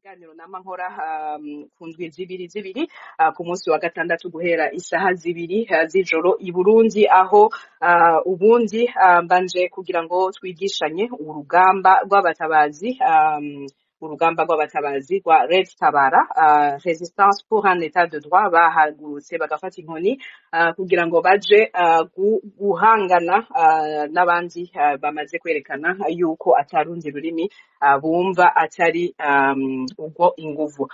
ikiganiro nama nkora ku ndwi zibiri ku munsi wa gatandatu guhera isaha zibiri z'ijoro i Burundi, aho ubundi mbanje kugira ngo twigishanye urugamba rw'abatabazi rwa Red Tabara, Resistance pour un état de droit, bahagurutse bagafata inkoni kugira ngo baje guhangana n'abandi bamaze kwerekana yuko atarundi rurimi bumva atari ubwo inguvu.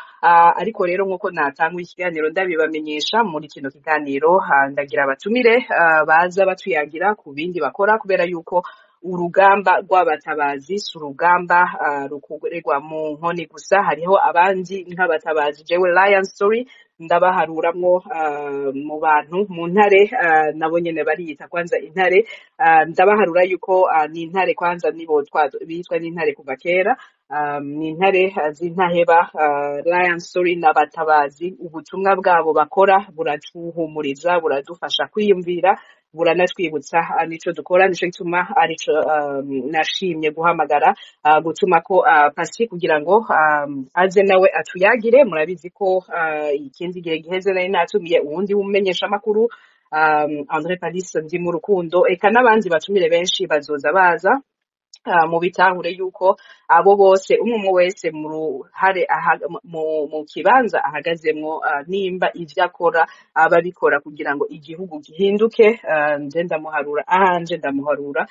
Ariko rero nkuko natanga ikiganiro ndabibamenyesha muri kino kiganiro, ndagira abatumire baza batwiyagira ku bindi bakora, kubera yuko urugamba rw'abatabazi si urugamba rukorerwa mu nkoni gusa. Hariho abandi nk'abatabazi, jewe Lion Story ndabaharuramwo mu bantu, mu ntare nabo nyene bariyita kwanza intare. Ndabaharura yuko ni intare kwanza, nibo bitwa n'intare kuva kera. Ni intare z'intaheba. Lion Story n'abatabazi, ubutumwa bwabo bakora buratuhumuriza, buradufasha kwiyumvira, buranatwibutsa nico dukora. Nico gituma arico nashimye guhamagara gutuma ko Pasi kugira ngo aze nawe atuyagire. Murabizi ko ikindi gihe giheze nari natumiye uwundi umenyesha makuru André Palis ndi mu rukundo, eka n'abandi batumire benshi bazoza baza mu bitahure yuko abo bose umwe wese mu ruhare mu kibanza ahagazemwo, nimba ivyo akora ababikora kugira ngo igihugu gihinduke. Nje ndamuharura ahanje ndamuharura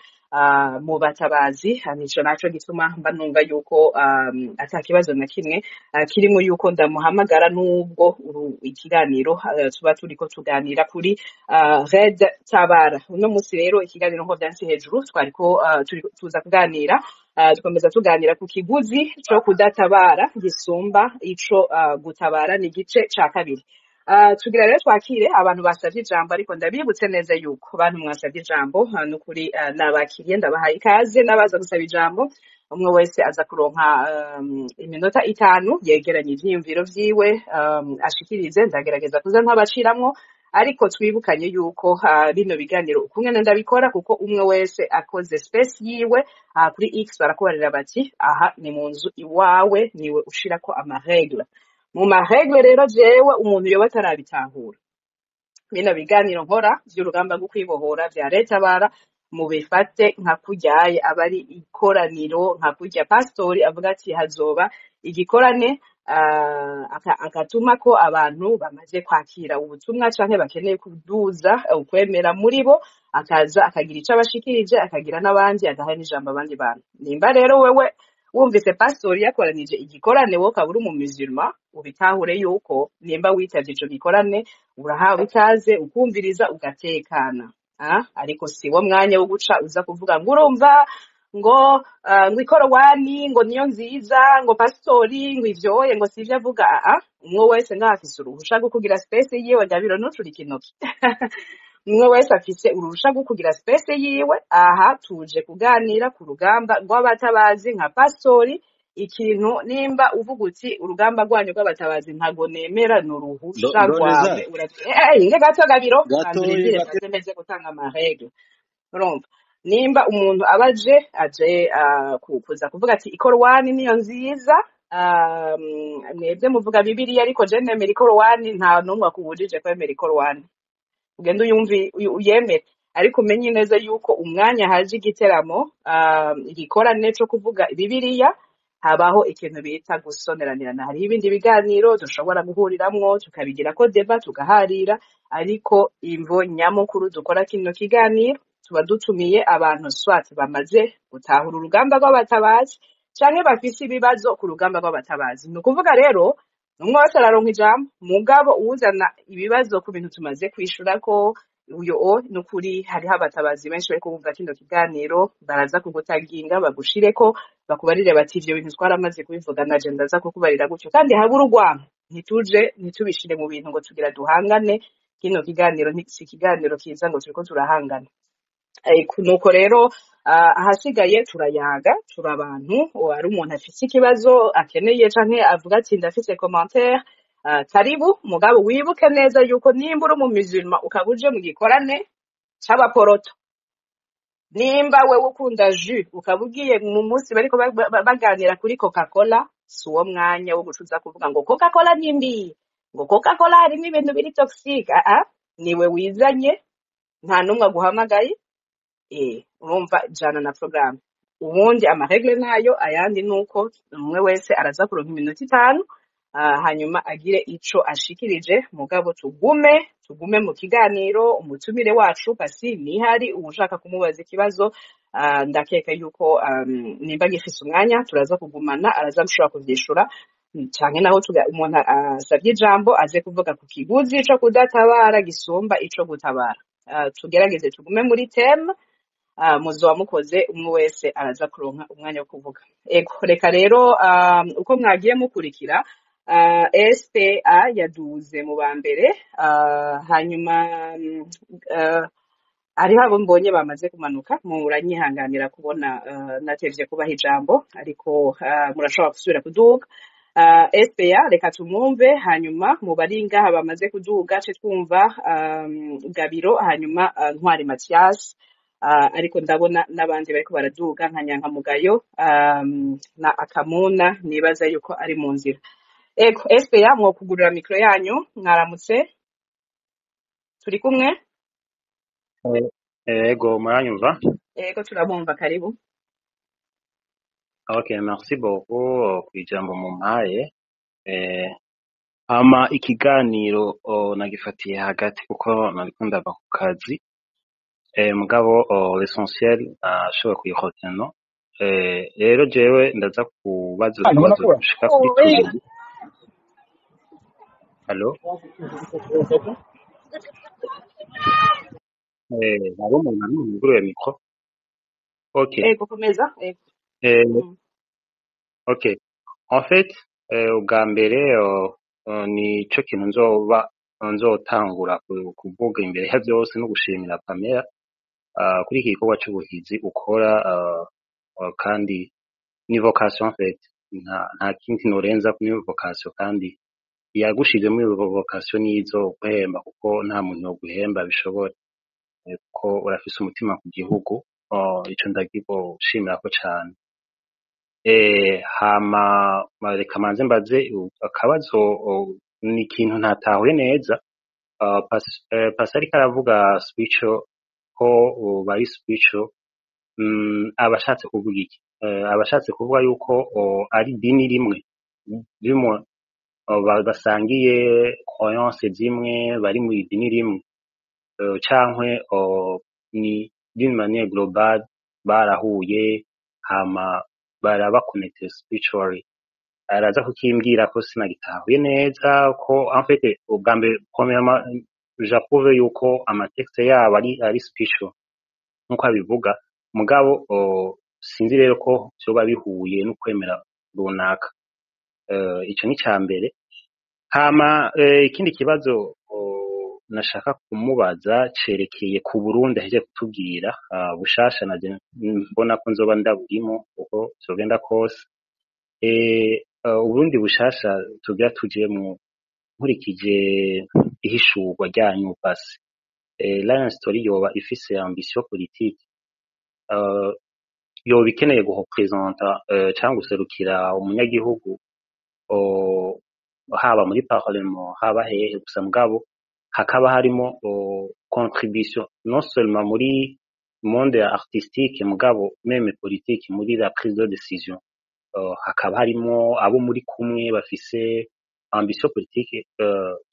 mu batabazi. Nico naco gituma mba numva yuko ata kibazo na kimwe kirimo yuko ndamuhamagara, nubwo ikiganiro tuba turiko tuganira kuri Red Tabara. Uno musi rero ikiganiro nko vyansi hejuru twariko tuza kuganira, dukomeza tuganira ku kiguzi co kudatabara gisumba ico gutabara. ni igice ca kabiri. Tugira rero twakire abantu basavye ijambo, ariko ndabibutse neza yuko abantu mwasavye ijambo n'ukuri nabakiriye, ndabahaye ikaze. N'abaza gusaba ijambo umwe wese aza kuronka iminota 5 yegeranye ivyiyumviro vyiwe ashikirize. Ndagerageza kuza ntabaciramwo, ariko twibukanye yuko bino biganiro kumwe ndabikora kuko umwe wese akoze space yiwe. Kuri X barakubarira bati aha ni mu nzu iwawe, niwe ushirako amaregle. Mu maregle rero jewe umuntu yoba atarabitahura bino biganiro nkora vy'urugamba rwo kwibohora vya Red Tabara, mu bifate nka kuryaye abari ikoraniro, nka kurya pastori avuga ati hazoba igikorane, akatuma ko abantu bamaze kwakira ubutumwa canke bakeneye kuduza ukwemera muri bo, akaza akagira ico abashikirije, akagira n'abandi agaha n'ijambo abandi bantu. Nimba rero wewe wumvise pastori yakoranije igikorane, wowe ukaba uri mu musulman, ubitahure yuko nimba witavye ico gikorane urahawe ikaze, ukumviriza ugatekana. Ariko si wo mwanya wo guca uza kuvuga ngo urumva ngo ikorowani ngo niyo nziza, ngo pastori ngo ivyoye ngo sivyo avuga. Umwe wese ngafise uruhusha rwo kugira space yiwe, ndabiro nucurika intoki. Umwe wese afise uruhusha rwo kugira space yiwe. Aha tuje kuganira ku rugamba rw'abatabazi nka pastori. Ikintu nimba uvuga uti urugamba rwanyu rw'abatabazi ntago nemera, n'uruhusha rwawe. Nge gato gabiro meze gutanga amaregle. Urumva, nimba umuntu aje kuza kuvuga ati ikorowani niyo nziza, mwebwe muvuga Bibiliya, ariko je nemera ikorowani, nta numwe akubujije kwemera ikorowani. Ugende uyemere, ariko umenye neza yuko umwanya haje igiteramo igikorane co kuvuga Bibiliya, habaho ikintu bita gusoneranirana. Hariho ibindi biganiro dushobora guhuriramwo tukabigira ko deba tugaharira, ariko imvo nyamukuru dukora kino kiganiro tuba dutumiye abantu swat bamaze gutahura urugamba rw'abatabazi canke bafise ibibazo ku rugamba rw'abatabazi. Ni ukuvuga rero umwe wese araronka ijambo, mugabo uzana ibibazo ku bintu tumaze kwishura ko nukuri hariho abatabazi benshi bariko bumva kino kiganiro, baraza kugutaginga bagushireko, bakubarire bati ivyo bintu twaramaze kubivuga, naje ndaza kukubarira gutyo, kandi habura urwango. Ntitubishire mu bintu ngo tugira duhangane. Kino kiganiro si ikiganiro kiza ngo turiko turahangana. Nuko rero ahasigaye turayaga, turi abantu. Ari umuntu afise ikibazo akeneye canke avuga ati ndafise commentaire, karibu. Mugabo wibuke neza yuko nimba uri mu musulman ukaba uje mu gikorane c'abaporoto, nimba wewe ukunda jus ukaba ugiye mu munsi bariko baganira kuri Coca-Cola, si uwo mwanya wo gucuza kuvuga ngo Coca-Cola ni mbi, ngo Coca-Cola harimo ibintu biri toxic. Niwe wizanye, nta n'umwe aguhamagaye. Urumva jana na programme. Ubundi amaregle nayo ayandi nuko umwe wese araza kuronka iminota 5, hanyuma agire ico ashikirije. Mugabo tugume mu kiganiro. Umutumire wacu pasi nihari ushaka kumubaza ikibazo, ndakeka yuko nimba gifise umwanya turaza kugumana, araza gushobora kuvyishura canke naho umuntu asavye ijambo aze kuvuga ku kiguzi ico kudatabara gisumba ico gutabara. Tugerageze tugume muri theme, muzoba mukoze umwe wese araza kuronka umwanya wo kuvuga. Ego reka rero uko mwagiye mukurikira, SPA yaduze mu ba mbere, hanyuma hariho abo mbonye bamaze kumanuka, muranyihanganira kubona natevye kubaha ijambo, ariko murashobora gusubira kuduga. SPA reka tumwumve, hanyuma mu bari ngaha bamaze kuduga ce twumva Gabiro, hanyuma Ntwari Mathias, ariko ndabona n'abandi bariko baraduga nka Nyankamugayo na Akamuna, nibaza yuko ari mu nzira. Ego SPA mwokugurura mikro yanyu. Mwaramutse, turi kumwe? Ego muranyumva? Ego turabumva, karibu. Okay, merci beaucoup kwijambo mumpaye. Hama ikiganiro nagifatiye hagati kuko nariko ndava ku kazi. Mugabo l'essentiel ashobora kuyihoteno. Rero jewe ndaza kubaza ibibazo gushika kuri tubiri. Allo? Nabo umuntu ari muguru ya micro. Okay. Ego komeza. Ego. Okay. En fait, ubwa mbere nico kintu nzotangura kuvuga imbere ya byose no gushimira Pamela kuri iki gikorwa cy'ubuhizi ukora, kandi ni vocation en fait, nta kindi norenza kuri vocation, kandi yagushize muri vocation nizo guhemba kuko nta muntu wo guhemba bishobora, kuko urafise umutima ku gihugu. Ico ndagibo shimira ko cyane. Hama reka manze mbaze akabazo, ni ikintu ntatahuye neza. Pasari karavuga spiritual ko bari spiritual, abashatse kuvuga iki? Abashatse kuvuga yuko ari dini rimwe basangiye croyance zimwe, bari mu dini rimwe, cankwe ni d'une manière globale barahuye hama barabaconnecte spiritually. Araza kukimbwira ko sinagitahuye neza ko en fait ubwa mbere premièrement j'approuve yuko amatexte yabo ari spiritual nkuko abivuga, mugabo sinzi rero ko byoba bihuye no kwemera runaka. Ico ni cyambere. Hama ikindi kibazo nashaka kumubaza cerekeye ku Burundi aheje kutubwira, bushasha naje mbona ko nzoba ndaburimo uko zogenda kose. Uburundi bushasha tugira tujemo nkurikije ihishurwa ryanyu basi. Lion Story yoba ifise ambition politique, yoba ikeneye gurepresenta cyangwa guserukira umunyagihugu haba muri parlement haba hehe gusa, mugabo hakaba harimo contribution non seulement muri monde artistique mugabo même politique, muri la prise de décision. Hakaba harimo abo muri kumwe bafise ambition politique,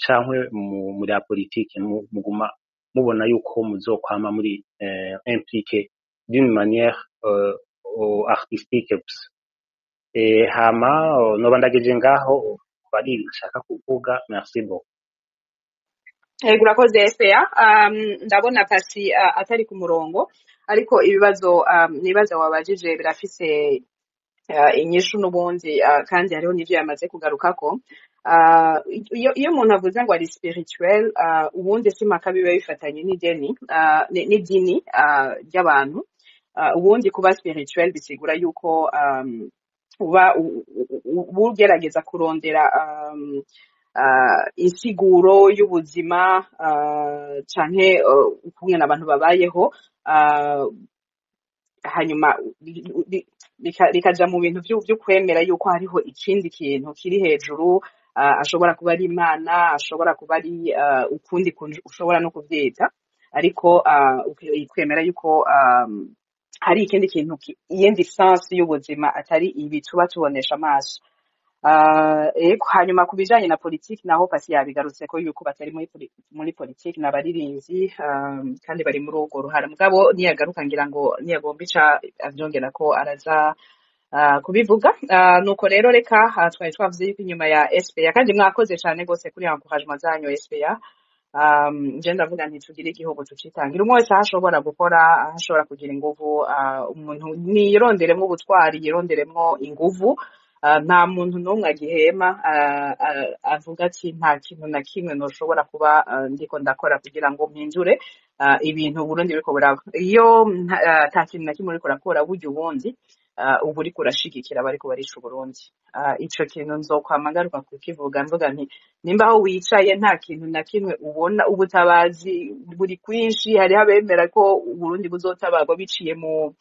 cankwe muri la politique muguma mubona yuko muzokwama muri impliqué d'une manière artistique gusa. Hama noba ndageje ngaho bari nshaka kuvuga. Merci beaucoup. Urakoze SPA. Ndabona pasi atari ku murongo, ariko ibibazo wabajije birafise inyishu n'ubundi, kandi hariho n'ivyo yamaze kugarukako. Iyo umuntu avuze ngo ari spirituel, ubundi simaka biba bifatanye n'idini ry'abantu. Ubundi kuba spirituel bisigura yuko uba ugerageza kurondera insiguro y'ubuzima, canke ukuntu abantu babayeho hanyuma rikaja mu bintu vyo kwemera yuko hariho ikindi kintu kiri hejuru, ashobora kuba ari Imana, ashobora kuba ari ukundi ushobora no kuvyita, ariko kwemera yuko hari ikindi kintu iyindi sense y'ubuzima atari ibi tuba tubonesha amaso. Hanyuma ku bijanye na politiki naho Pasi yabigarutse ko yuko batari muri politiki n'abaririnzi, kandi bari muri urwo ruhara, mugabo niyagaruka ngira ngo niyagomba ica avyongera ko araza kubivuga. Nuko rero reka twari twavuze yuko inyuma ya SPA, kandi mwakoze cane gose kuri encouragement zanyu SPA. Je ndavuga nti tugire igihugu tucitangira, umwe wese ashobora gukora, ashobora kugira inguvu, umuntu niyironderemwo ubutwari, yironderemwo inguvu. Nta muntu n'umwe agihema avuga ati nta kintu na kimwe noshobora kuba ndiko ndakora kugira ngo mpindure ibintu Burundi biriko buraba. Iyo nta kintu na kimwe uriko urakora burya ubundi ubu uriko urashigikira bariko barisha Burundi. Ico kintu nzokwama ngaruka kukivuga, mvuga nti nimba aho wicaye nta kintu na kimwe ubona, ubutabazi buri kwinshi, hariho abemera ko Burundi buzotabarwa biciye mu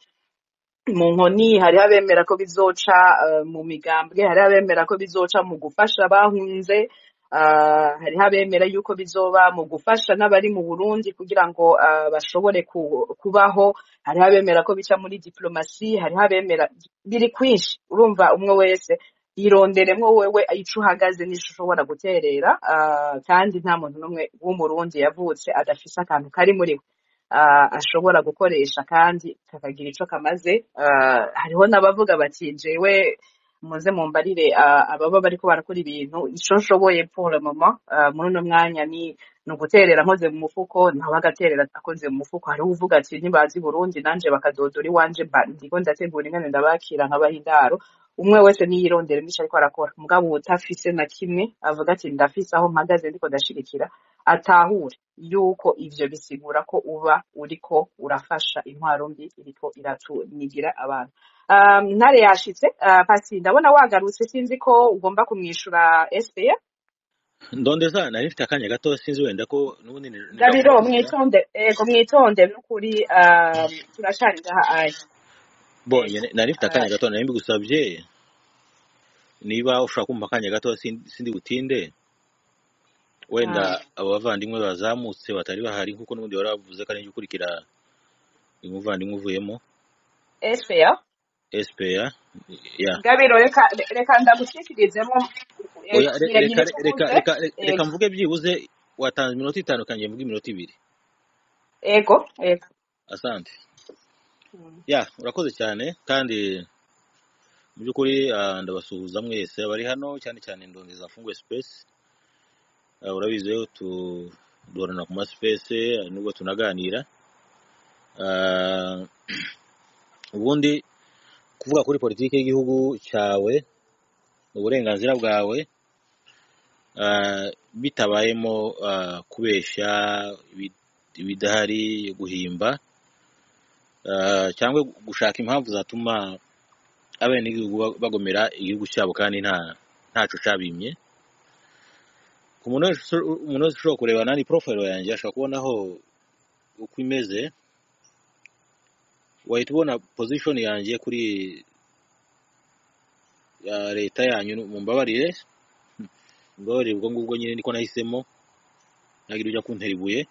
nkoni, hariho abemera ko bizoca mu migambwe, hariho abemera ko bizoca mu gufasha abahunze, hariho abemera yuko bizoba mu gufasha n'abari mu Burundi kugira ngo bashobore kubaho, hariho abemera ko bica muri diplomasi, hariho abemera, biri kwinshi. Urumva umwe wese yironderemwo wewe ico uhagaze n'ico ushobora guterera, kandi nta muntu n'umwe w'umurundi yavutse adafise akantu kari muri we ashobora gukoresha kandi kakagira ico kamaze. Hariho n'abavuga bati jewe muze mumbarire ababa bariko barakora ibintu, ico nshoboye pour le moment muri uno mwanya ni uguterera nkoze mu mufuko, nawe agaterera akoze mu mufuko. Hariho uvuga ati ntibazi Burundi nanje bakadodora iwanje, ndiko ndategura ingene ndabakira nkabaha indaro. Umwe wese niyirondera imico ariko arakora, mugabo utafise na kimwe avuga ati ndafise aho mpagaze ndiko ndashigikira, atahure yuko ivyo bisigura ko uba uriko urafasha intwaro mbi iriko iratunigira abantu. Ntare yashitse. Pasi ndabona wagarutse, sinzi ko ugomba kumwishura SPA. Ndondeza nari mfite akanya gato, sinzi wenda ko nubundi Gabiro mwitonde n'ukuri, turashari ngaha ayi. Nari mfite akanya gato, nari mbigusabye niba ushaka kumpa akanya gato sindi butinde, wenda abo bavandimwe bazamutse batari bahari nkuko n'ubundi waravuze ko ari gukurikira umuvandimwe uvuyemo SPA. Gabiro reka ndagushyikirizemo. Reka mvuge byibuze, watanze iminota 5 kanjye mvuge iminota 2. Ego. Asante. Urakoze cyane, kandi mu by'ukuri ndabasuhuza mwese bari hano, cyane cyane Ndondeza Fungue Space. Urabizi yo duhorana ku ma space nubwo tunaganira. Ubundi kuvuga kuri politiki y'igihugu cyawe, uburenganzira bwawe, bitabayemo kubeshya ibidahari, guhimba cyangwa gushaka impamvu zatuma abenegihugu bagomera igihugu cyabo kandi ntaco cabimye. Ku muntu wese ushobora kureba nani profile yanjye ashobora kubonaho uko imeze, wahita ubona position yanjye kuri leta yanyu. Mumbabarire ubwo ngubwo nyine niko nahisemo, nagira ujya kuntera ibuye.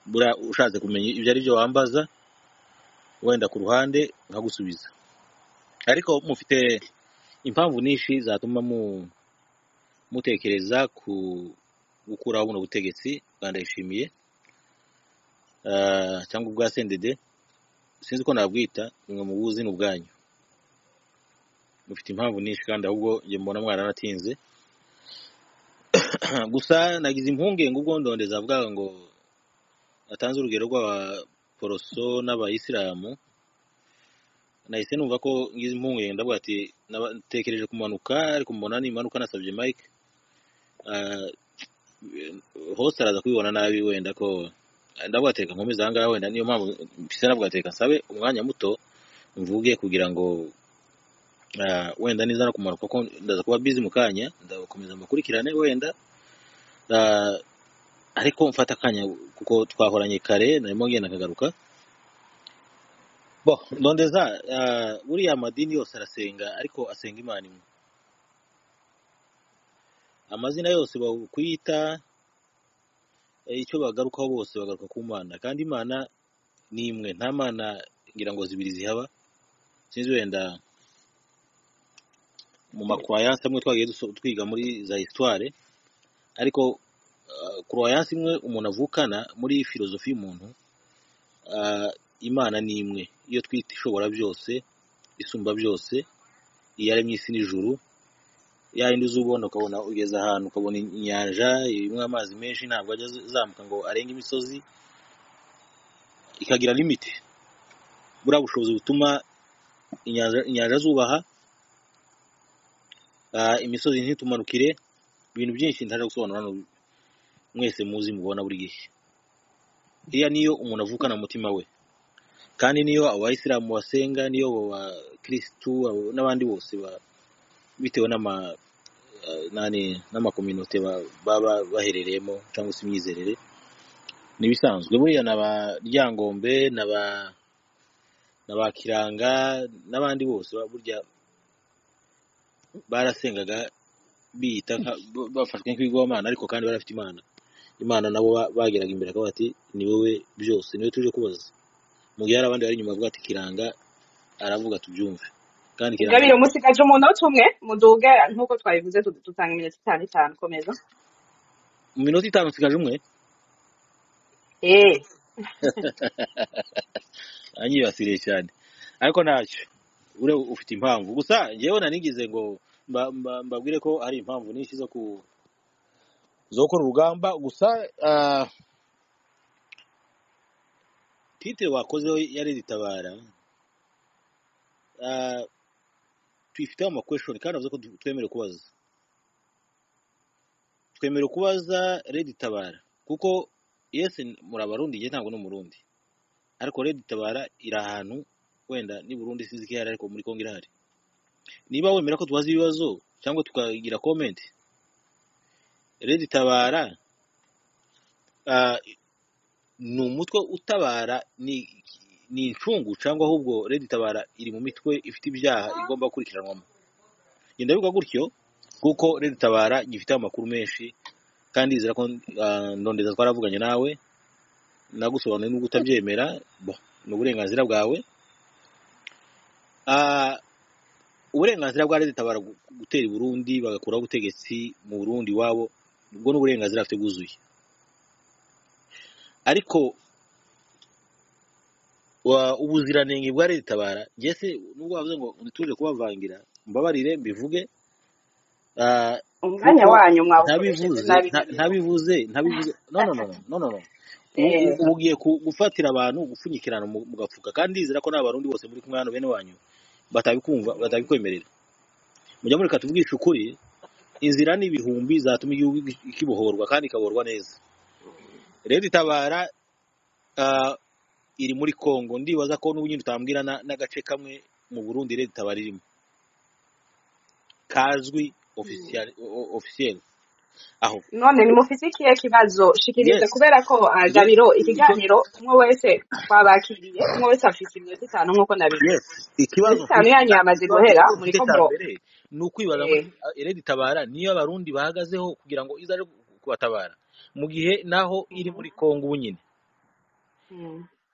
Bura ushatse kumenya ibyo ari byo wambaza, wenda ku ruhande nkagusubiza, ariko mufite impamvu nishi zatuma mutekereza ku gukuraho buno butegetsi Ndayishimiye cyangwa ubwa CNDD, sinzi ko nabwita, mwe mubuzi n'ubwanyu. Mufite impamvu nishi kandi ahubwo nge mbona mwaranatinze. Gusa nagize impungenge ubwo Ndondeza avuga ngo atanze urugero rwa Poroso n'abayisilamu, nahise numva ko ngize impungenge, ndavuga ati natekereje kumanuka, ariko mbona nimanuka nasabye Mike hose araza kubibona nabi, wenda ko ndavuga ati nkomeza aha ngaha, wenda niyo mpamvu mfise navuga ati nsabe umwanya muto mvuge kugira ngo wenda niza no kumanuka ko ndaza kuba busy mu kanya, ndakomeza amakurikirane wenda, ariko mfata akanya kuko twahoranye kare narimo ngenda kagaruka. bo ndondeza buriya amadini yose arasenga ariko asenga Imana imwe. Amazina yose bakuyita icyo bagarukaho bose bagaruka ku Mana, kandi Imana ni imwe, nta mana ngira ngo zibiri zihaba. Sinzi wenda mu makroyanse amwe twagiye twiga muri za histoire, ariko croyance imwe umuntu avukana muri filozofi y'umuntu, Imana ni imwe, iyo twita ishobora byose, isumba byose, iyaremye isi n'ijuru, yayindi uzubona ukabona ugeze ahantu ukabona inyanja irimo amazi menshi ntabwo ajya zamuka ngo arenge imisozi, ikagira limite. Buriya bushobozi butuma inyanja zubaha, imisozi ntitumanukire, ibintu byinshi ntaje gusobanura hano mwese muzi mubona buri gihe. Iya niyo umuntu avukana mu mutima we, kandi niyo abayisilamu basenga, niyo abakristu n'abandi bose bitewe n'amakominote baba baherereyemo cyangwa se imyizerere nibisanzwe. Buriya n'abaryangombe n'abakiranga n'abandi bose burya barasengaga biyita bafashwe nk'ibigwamana, ariko kandi barafite Imana nabo bageraga imbere akaba ati ni wowe byose, niwe tuje kubaza. Mu gihe hari abandi bari inyuma bavuga ati kiranga, aravuga tubyumve. Kandi kiranga Gabiro musigaje umunota umwe muduge nkuko twabivuze tutanga iminota 5 komeza. Mu minota 5 sigaje umwe anyibasire cyane, ariko ntacyo ure ufite impamvu. Gusa ngewe nanigize ngo mbabwire ko ari impamvu nyinshi zo gukora urugamba. Gusa titre wakozeho ya Red Tabara, twifite ama question kandi avuze ko twemere kubaza Red Tabara, kuko yese muri abarundi nge ntabwo no murundi, ariko Red Tabara iri ahantu wenda ni Burundi sinzi kihari, ariko muri Kongo irahari. Niba wemera ko tubaza ibibazo cyangwa tukagira comment, Red Tabara ni umutwe utabara, ni incungu cyangwa ahubwo Red Tabara iri mu mitwe ifite ibyaha igomba gukurikiranwamo? Genda bivuga gutyo kuko Red Tabara gifite amakuru menshi, kandi izira ko ndondeza twaravuganye nawe nagusobanuye n'ubwo utabyemera, ni uburenganzira bwawe. Uburenganzira bwa Red Tabara gutera i Burundi bagakuraho ubutegetsi mu Burundi wabo, ubwo ni uburenganzira afite bwuzuye. Ariko ubuziranenge bwa Red Tabara ngese nubwo bavuze ngo ntituje kubavangira, mbabarire mbivuge, umwanya wanyu ntabivuze no ugiye gufatira abantu gupfunyikirana mu gafuka, kandi izira ko n'abarundi bose muri kumwe hano bene wanyu batabikumva batabikwemerera. Mujya muri katuvugisha ukuri, inzira n'ibihumbi zatuma igihugu kibohorwa kandi kaborwa neza. Red Tabara iri muri Kongo, ndibaza ko n'ubunyine utambwira n'agace kamwe mu Burundi Red Tabara irimo kazwi officiel aho. None ni mufite ikihe kibazo shikirize, kubera ko Gabiro ikiganiro umwe wese twabakiriye, umwe wese afite iminota 5 nkuko nabivuze. Ikibazo yanyu yamaze guhera muri Kongo ni ukwibaza Red Tabara niyo abarundi bahagazeho kugira ngo izaje kubatabara, mu gihe naho iri muri Kongo ubunyine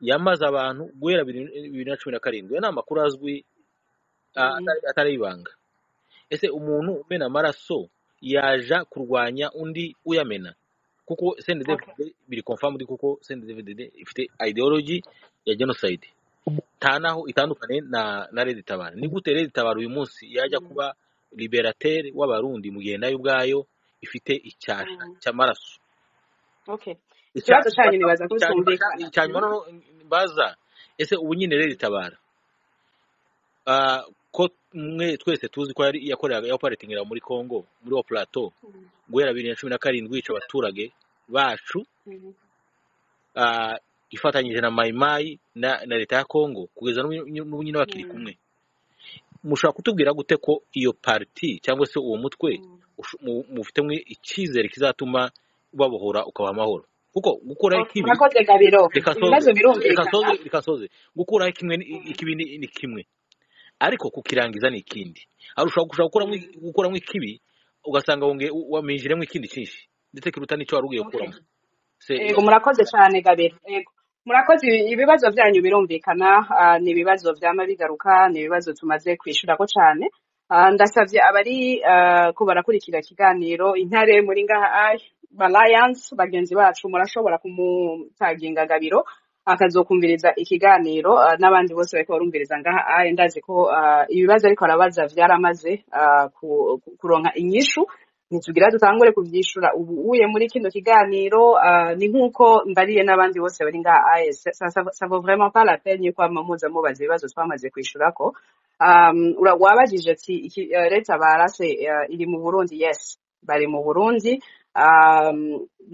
yamaze abantu guhera 2017. Ni amakuru azwi atari ibanga. Ese umuntu umena amaraso yaja kurwanya undi uyamena? Kuko CNDD-FDD biri confirmed, kuko CNDD-FDD ifite ideology ya genocide, tanaho itandukane na Red Tabara. Ni gute Red Tabara uyu munsi yajya kuba liberateur w'abarundi mu gihe nayo ubwayo ifite icyasha cy'amaraso? Ikibazo cyanyu nibaza ko cyumvikana cyanyuma. No baza ese ubu nyine Red Tabara ko mwe twese tuzi ko yakoreraga operatingira muri Kongo muri wa plateau guhera 2017 yica abaturage bacu, ifatanyije na Maimai na leta ya Kongo kugeza n'ubu nyine bakiri kumwe. Mushaka kutubwira gute ko iyo party cyangwa se uwo mutwe mufite mwe icyizere kizatuma babohora ukaba amahoro? kuko gukuraho Okay, ikibi murakoze Gabiro, reka ibibazo soze birumvikana. reka soze gukuraho ikibi ni kimwe ariko kukirangiza ni ikindi ari ushobora gukuramo ikibi ugasanga waminjiremo ikindi cyinshi ndetse kiruta n'icyo wari ugiye Okay. gukuramo Ego murakoze cyane Gabiro. Ego murakoze, ibibazo byanyu birumvikana, ni ibibazo byama bigaruka, ni ibibazo tumaze kwishura ko cyane. Ndasavye abari ko barakurikira ikiganiro intare muri ngaha Alliance bagenzi bacu murashobora kumutaginga Gabiro akazokumviriza ikiganiro, n'abandi bose bariko barumviriza ngaha ndazi ko ibibazo ariko arabaza vyaramaze kuronka inyishu. Nitugira dutangure kuvyishura ubu uye muri kino kiganiro, ni nkuko mbariye n'abandi bose bari ngaha ça vaut vraiment pas la peine yuko amamuza mubaza ibibazo twamaze kwishurako. Wabajije ati leta barase iri mu Burundi. Yes, bari mu Burundi.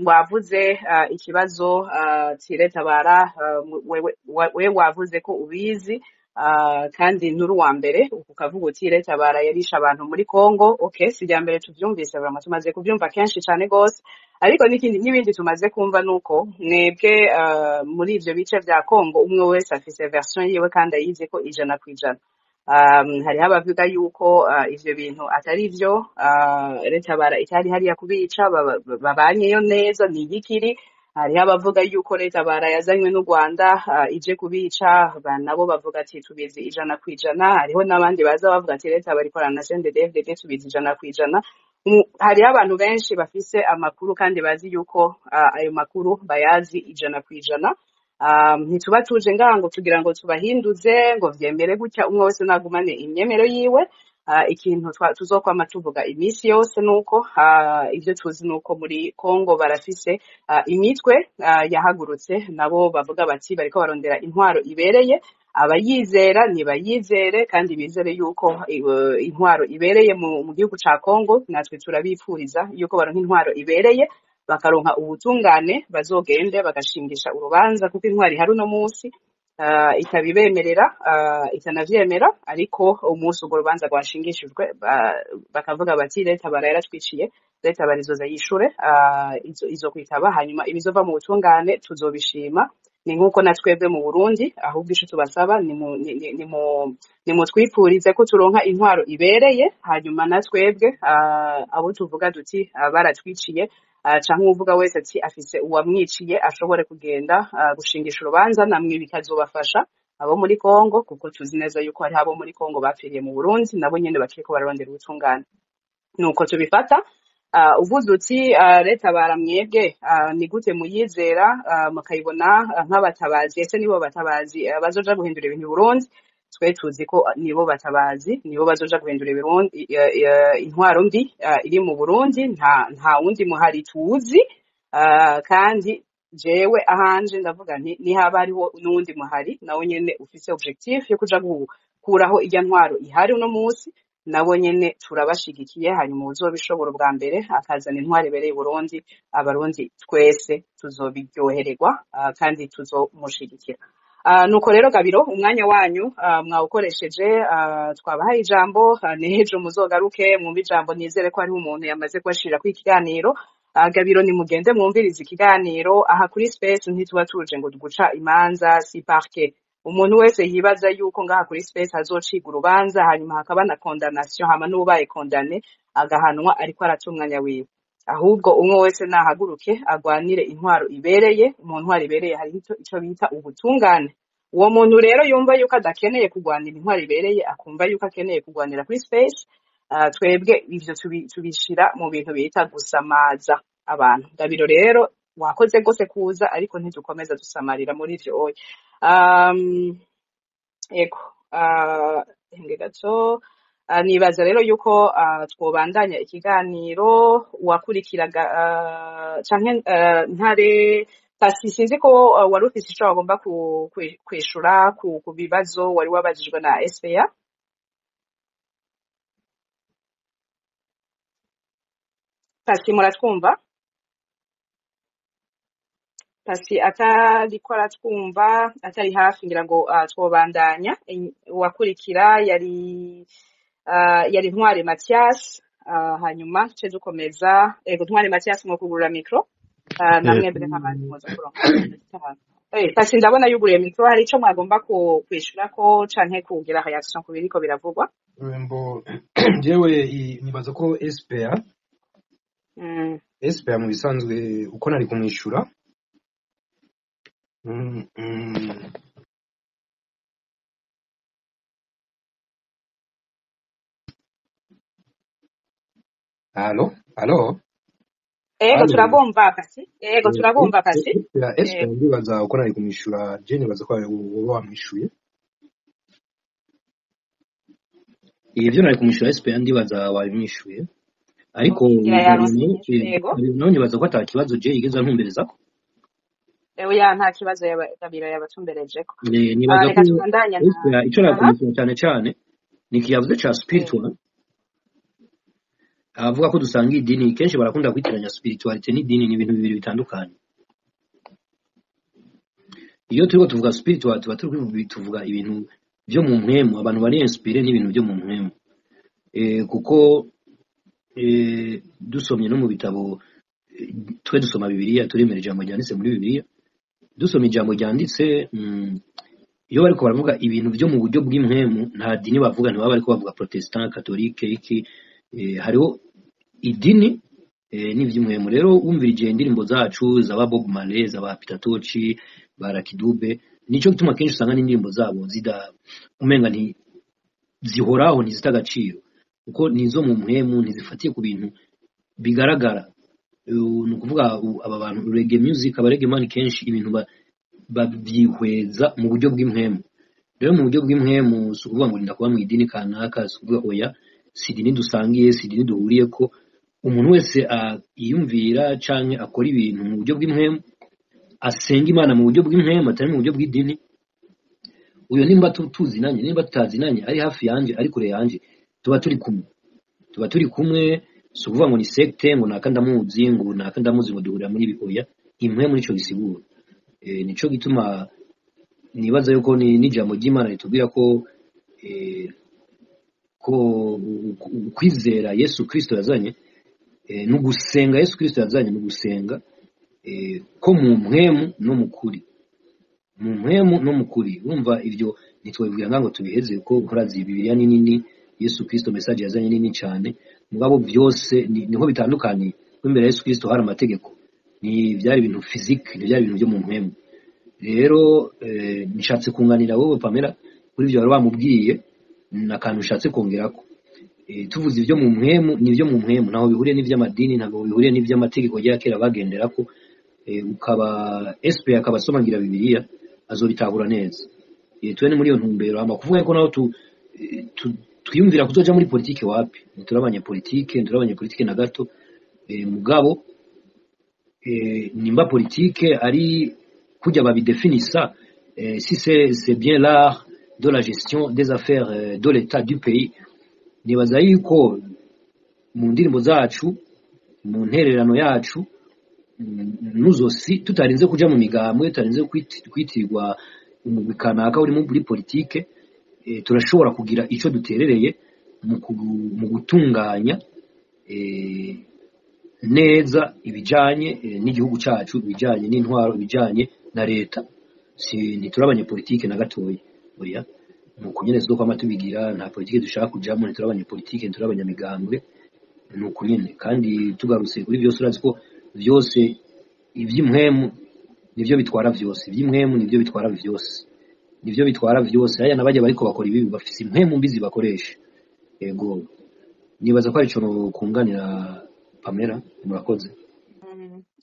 Wavuze ikibazo leta bara we wavuze ko ubizi, kandi nturi wa mbere ukavuga uti leta bara yarisha abantu muri Kongo. Okay, sijya mbere tuvyumvise vraiment tumaze kuvyumva kenshi cyane gose, ariko n'ibindi tumaze kumva nuko mwebwe muri ivyo bice vya Kongo umwe wese afise version yiwe kandi ayize ko ijana kwijana. Hariho abavuga yuko ivyo bintu atari vyo, leta bara itari hariya kubica, babanyeyo neza ni igikiri. Hariho abavuga yuko leta bara yazanywe n'u Rwanda ije kubica, nabo bavuga ati tubizi ijana kwijana. Hariho n'abandi baza bavuga ati leta bari korana na CNDD-FDD tubizi ijana kwijana. Hariho abantu benshi bafise amakuru kandi bazi yuko ayo makuru bayazi ijana kwijana. Ntituba tuje ngango tugira ngo tubahinduze ngo vyemere gutya, umwe wese nagumane imyemero yiwe. Ikintu tuzokwama tuvuga imisi yose nuko ivyo tuzi nuko muri Kongo barafise imitwe yahagurutse, nabo bavuga bati bariko barondera intwaro ibereye. Abayizera nibayizere kandi bizere yuko intwaro ibereye mu gihugu ca Kongo. Natwe turabipfuriza yuko baronka intwaro ibereye, bakaronka ubutungane, bazogende bagashingisha urubanza, kuko intwari hari uno munsi itabibemerera, itanavyemera, ariko umunsi urwo rubanza rwashingishijwe bakavuga bati leta bara yaratwiciye, leta bara izoza yishure, izo kwitaba, hanyuma ibizova mu butungane tuzobishima. Ni nkuko natwebwe mu Burundi, ahubwo ico tubasaba ni mutwipfurize ko turonka intwaro ibereye, hanyuma natwebwe abo tuvuga duti baratwiciye, canke uvuga wese ati afise uwamwiciye ashobore kugenda gushingisha urubanza, namwe bikazobafasha abo muri Kongo, kuko tuzi neza yuko hari abo muri Kongo bapfiriye mu Burundi, nabo nyene bakiriko bararondera ubutungane. Nuko tubifata. Uvuze uti leta baramwebwe ni gute muyizera mukayibona nk'abatabazi? Ese nibo batabazi bazoja guhindura ibintu i Burundi? Twe tuzi ko nibo batabazi, nibo bazoja guhindura intwaro mbi iri mu Burundi. Nta wundi muhari tuzi, kandi jewe ahanje ndavuga nti nihaba hariho n'uwundi muhari nawe nyene ufise objectif yo kuja gukuraho irya ntwaro ihari uno munsi, nabo nyene turabashigikiye. Hanyuma uzobishobora bwa mbere akazana intwaro ibereye Burundi, abarundi twese tuzobiryohererwa kandi tuzomushigikira. Nuko rero Gabiro, umwanya wanyu mwawukoresheje, twabahaye ijambo, nejo muzogaruke mwumve ijambo. Nizere ko hariho umuntu yamaze kubashirira ku ikiganiro. Gabiro nimugende mwumviriza ikiganiro aha kuri Space. Ntituba tuje ngo duguca imanza, si parquet. Umuntu wese yibaza yuko ngaha kuri Space hazociga urubanza hanyuma hakaba na condamnation, hama n'ubaye condamné agahanwa ariko aratumwanya wiwe. Ahubwo umwe wese nahaguruke agwanire intwaro ibereye. Mu ntwaro ibereye hari ico bita ubutungane. Uwo muntu rero yumva yuko adakeneye kugwanira intwaro ibereye, akumva yuko akeneye kugwanira kuri Space, twebwe ivyo tubishira mu bintu bita gusamaza abantu. Gabiro rero wakoze gose kuza, ariko ntidukomeza dusamarira muri ivyo oya. Ego henge gato. Nibaza rero yuko twobandanya ikiganiro. Wakurikiraga canke ntare Pasi, sinzi ko wari ufise ico wagomba kwishura ku bibazo wari wabajijwe na SPA. Pasi, muratwumva? Pasi atariko aratwumva, atari hafi, ngira ngo twobandanya. Wakurikira yari Ntwari Mathias, hanyuma ce dukomeza. Ego Ntwari Mathias, mwokugurura mikro. namwe mbere nk'abandi muza kuronka iminota itanu. Pasi ndabona yuguruye mikro, hari ico mwagomba kwishurako canke kugira reaction ku biriko biravugwa? Mbo jewe nibaza ko SPA mu bisanzwe uko nari kumwishura Alo? Ego turabumva Pasi. Ego turabumva Pasi. SPA ndibaza uko nari kumwishura je nibaza ko wowe wamwishuye. Ivyo nari kumwishura SPA ndibaza wabimwishuye. Ariko nawe nibaza ko ata kibazo je yigeze ntumberezako. Oya nta kibazo yabira yabatumberejeko. Nibaza ko SPA ico nakumwishyura cyane ni kiyavuze ca spiritual. Avuga ko dusanga idini kenshi barakunda kwitiranya spirituality n'idini ni ibintu bibiri bitandukanye. Iyo turiko tuvuga spiritual tuvuga ibintu byo mu mpemu, abantu bari inspire n'ibintu byo mu mpemu. Kuko dusomye no mu bitabo twe dusoma Bibiliya, turemera ijambo ryanditse muri Bibiliya. Dusoma ijambo ryanditse iyo bariko baravuga ibintu byo mu buryo bw'impemu nta dini bavuga, ntibaba bariko bavuga protestant, catholique iki hariho idini n'ivy'umwemu. Rero wumvirije indirimbo zacu zaba Bob Marley, zaba Peter Tosh, Barakidube, nico gituma kenshi usanga n'indirimbo zabo umenga zihoraho ntizita agaciro kuko nizo mu mpemu, ntizifatiye ku bintu bigaragara. Ni ukuvuga aba bantu reggae music, aba reggae man kenshi ibintu babyihweza mu buryo bw'impemu. Rero mu buryo bw'impemu si ukuvuga ngo ndakuba mu idini kanaka, si ukuvuga oya si idini dusangiye, si idini duhuriye ko. Umuntu wese yiyumvira canke akora ibintu mu buryo bw'impemu, asenga Imana mu buryo bw'impemu atari mu buryo bw'idini, uyo nimba tuzinanye nimba tutazinanye, ari hafi yanje ari kure yanje, tuba turi kumwe. Si ukuvuga ngo ni secte ngo naka ndamuzi ngo duhurira muri bikoya. Impemu nico gisigura. Nico gituma nibaza yuko n'ijambo ry'Imana ritubwira ko kwizera Yesu Kristo yazanye no gusenga Yesu Kristo yazanye no gusenga ko mu mpemu no mukuri, mu mpemu no mukuri. Urumva ivyo nitwebwira ngo tubiheze ko nkurazi Bibiliya ni nini, Yesu Kristo message yazanye nini cyane, mugabo byose niho bitandukanye. Imbere Yesu Kristo hari amategeko, ni byari ibintu physique, ni byari ibintu byo mu mpemu. Rero nishatse kunganira wowe Pamela kuri ibyo bari bamubwiye, nakantu ushatse kongerako. Tuvuze ibyo mu mpemu, nibyo mu mpemu, naho bihuriye n'ivy'amadini, ntabwo bihuriye n'ivy'amategeko ya kera bagenderako. Ukaba SPA akabasomangira Bibiliya azobitahura neza. Twene muri iyo ntumbero amakuvuga ko naho twiyumvira kuzoja muri politike wapi, turabanye politike na gato. Mugabo nimba politike ari kujya babidefinisa, si c'est bien l'art de la gestion des affaires de l'état du pays. Nibaza yuko mu ndirimbo zacu, mu ntererano yacu, nuzosi tutarinze kuja mu migambwe, tutarinze kwitirwa umugwi kanaka uri muri politike, turashobora kugira ico duterereye mu gutunganya neza ibijanye n'igihugu cacu, ibijanye n'intwaro, ibijanye na leta. Ntiturabanye politike na gatoya, oya nuko nyene zo kwama tubigira. Nta politike dushaka kujamo, ntiturabanye politike, ntiturabanye migambwe, nuko nyene. Kandi tugarutse kuri byose, urazi ko byose ivy'impwemu nivyo bitwara byose, ivy'impwemu nivyo bitwara byose, nivyo bitwara byose. Aya nabajya bariko bakora ibi bafise impwemu mbizi bakoresha. Ego nibaza ko ari cyo kunganira Pamela. Murakoze.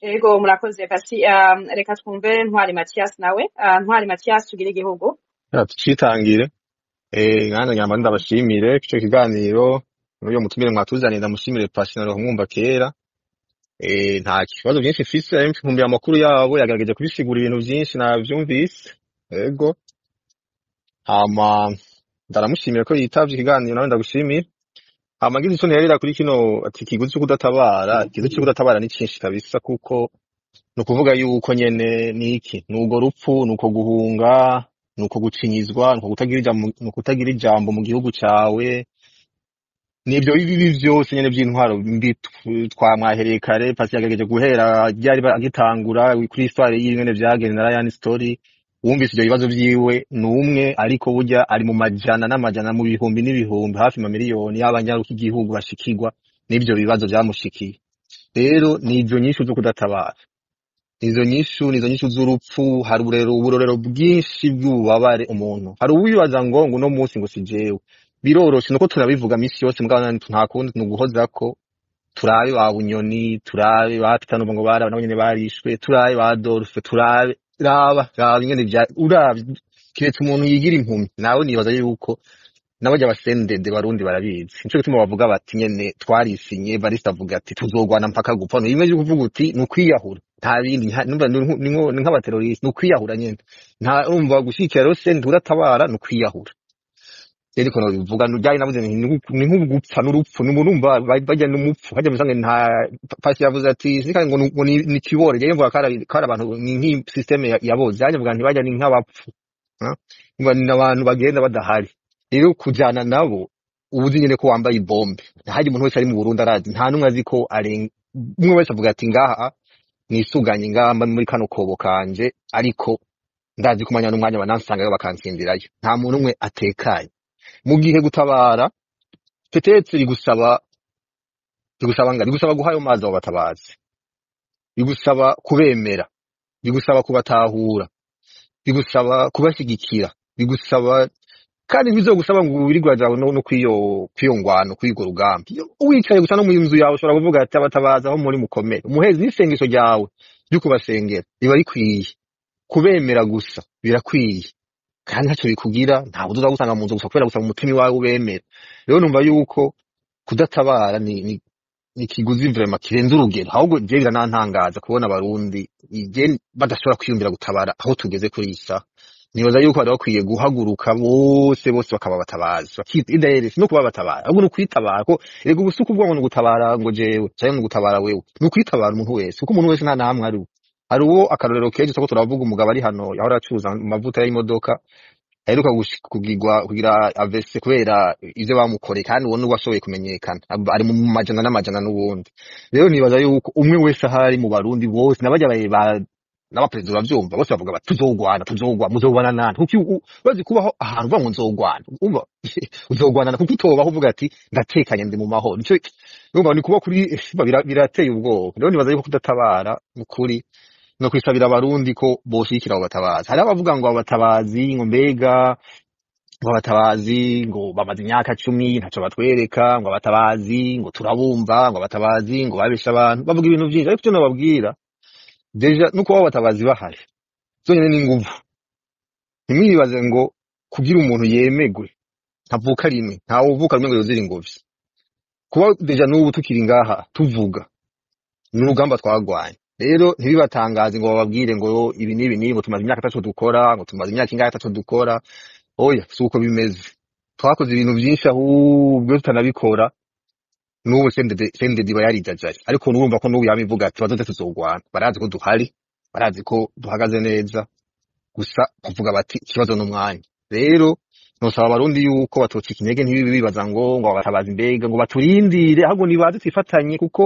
Ego murakoze Pasi. Reka twumve Ntwari Mathias nawe. Ntwari Mathias tugira igihugu. Tucitangire. Ngana nyamba ndabashimire ico kiganiro n'uyo mutumire mwatuzaniye, ndamushimire Pasi na Rohumba kera. Nta kibazo byinshi mfise, mfumbira amakuru yabo yagerageje kubisigura ibintu byinshi navyumvise. Ego hama ndaramushimira ko yitavye ikiganiro, nawe ndagushimira. Hama ngize ico nterera kuri kino ati kiguzi cyo kudatabara, ikizo cyo kudatabara ni cinshi kabisa, kuko nukuvuga yuko nyene niki nugo rupfu, nuko guhunga, nuko gucinyizwa, nuko kutagira ijambo mu gihugu cawe. nibyo bibi byose nyene by'intwaro mbi twamwahereye kare pasi yagerageje guhera ryari agitangura kuri histoire y'ingene vyagenze na Ryan Story wumvise ivyo bibazo vyiwe numwe ariko burya ari mu majana n'amajana mu bihumbi n'ibihumbi hafi ma miliyoni y'abanyaruka igihugu bashikirwa n'ivyo bibazo vyamushikiye rero nizo nyishu zo kudatabara nizo nyishu z'urupfu hari uburorero bwinshi bw'ububabare umuntu hari uwibaza ngo no munsi ngo sijewe biroroshe nuko turabivuga misi yose mugabo nta kundi nuguhozako turabe ba Bunyoni turabe ba Peter ngo bara nabo nyene barishwe turabe ba Adolphe turabe raba ingene vya uravye kiretse umuntu yigira impumi nawe nibaza yuko n'abajya basendede barundi barabizi nico gituma bavuga bati nyene twarisinye barista avuga ati tuzogwana mpaka gupfa no imwe yo kuvuga uti nukwiyahura nta bindi numva ni nk'abateroriste nukwiyahura nyene nta umva gushikira rero sende uratabara nukwiyahura rero kono bivuga n'ujyanye nabuze ni nk'ugupfa n'urupfu n'umurumva bajya n'umupfu hajya musange nta pasi yavuze ati sika ngo ni kibore rero mvuga kara abantu ni nk'i systeme yaboze hajya mvuga ntibajya ni nk'abapfu ngo ni abantu bagenda badahari rero kujana nabo ubuzi nyene ko wambaye ibombe ntaje umuntu wese ari mu Burundi arazi nta numwe azi ko umwe wese avuga ati ngaha nisuganye ngamba muri kano kobo kanje ariko ndazi kumanya n'umwanya banansanga bakansindirayo nta muntu umwe atekanye mu gihe gutabara petetse bigusaba guhayo mazi abo batabazi bigusaba kubemera bigusaba kubatahura bigusaba kubashigikira bigusaba kandi bizogusaba ngo wirigwaje no kwiyongwana kwigo rugamba uwicaye gusa no mu nzu yawe ushobora kuvuga ati abatabaza aho muri mukomere umuhezi n'isengesho ryawe ryo kubasengera riba rikwiye kubemera gusa birakwiye kandi ntacyo bikugira ntabwo uza gusanga mu nzu gusa kubera gusa mu mutima wawe ubemera rero numva yuko kudatabara ni ikiguzi vraiment kirenze urugero ahubwo je biranantangaza kubona abarundi badashobora kwiyumvira gutabara aho tugeze kuri isa nibaza yuko bari bakwiye guhaguruka bose bakaba batabazi bakidairis no kuba batabara ahubwo no kwitabara ko erega ubusuku bwo ngo gutabara ngo jewe cyangwa ngo gutabara wewe no kwitabara umuntu wese kuko umuntu wese nta namwe ari uwo akarorero keje soko turavuga umugabo ari hano yahora acuruza amavuta y'imodoka aheruka kugira AVC kubera ivyo bamukoreye kandi uwo nuwo ashoboye kumenyekana ari mu majana n'amajana n'ubundi rero nibaza yuko umwe wese ahari mu Barundi bose nabajya n'abaperezida bavyumva bose bavuga bati muzogwana nani kuko bazi kubaho ahantu uva ngo nzogwana umva uzogwana kuko utobaho uvuga ati ndatekanye ndi mu mahoro nico numva ni kuba kuri birateye ubwoba rero nibaza yuko kudatabara mukuri no kwisabira abarundi ko boshikira abo batabazi hari abavuga ngo abatabazi ngo mbega ngo abatabazi ngo bamaze imyaka 10 ntaco batwereka ngo abatabazi ngo turabumva ngo abatabazi ngo babesha abantu bavuga ibintu byinshi ariko cyo nababwira deja nuko abo batabazi bahari zonyene n'inguvu ntimwibaze ngo kugira umuntu yemegwe ntavuka rimwe ntawe uvuka rimwe ngo yozira ingobyi kuba deja n'ubu tukiri ngaha tuvuga n'urugamba twagwanye rero ntibibatangaze ngo bababwire ngo ibi n'ibi ngo tumaze imyaka 3 dukora ngo tumaze imyaka ingahe 3 dukora oya suko bimeze twakoze ibintu byinshi ahubwo tutanabikora n'ubu sendedi bayarijajaje ariko nurumva ko n'ubu yabivuga ati bazoze tuzogwana barazi ko duhari barazi ko duhagaze neza gusa kuvuga bati ikibazo n'umwanya rero nosaba abarundi yuko batocika intege ntibibi bibaza ngo abatabazi mbega ngo baturindire ahubwo nibaze twifatanye kuko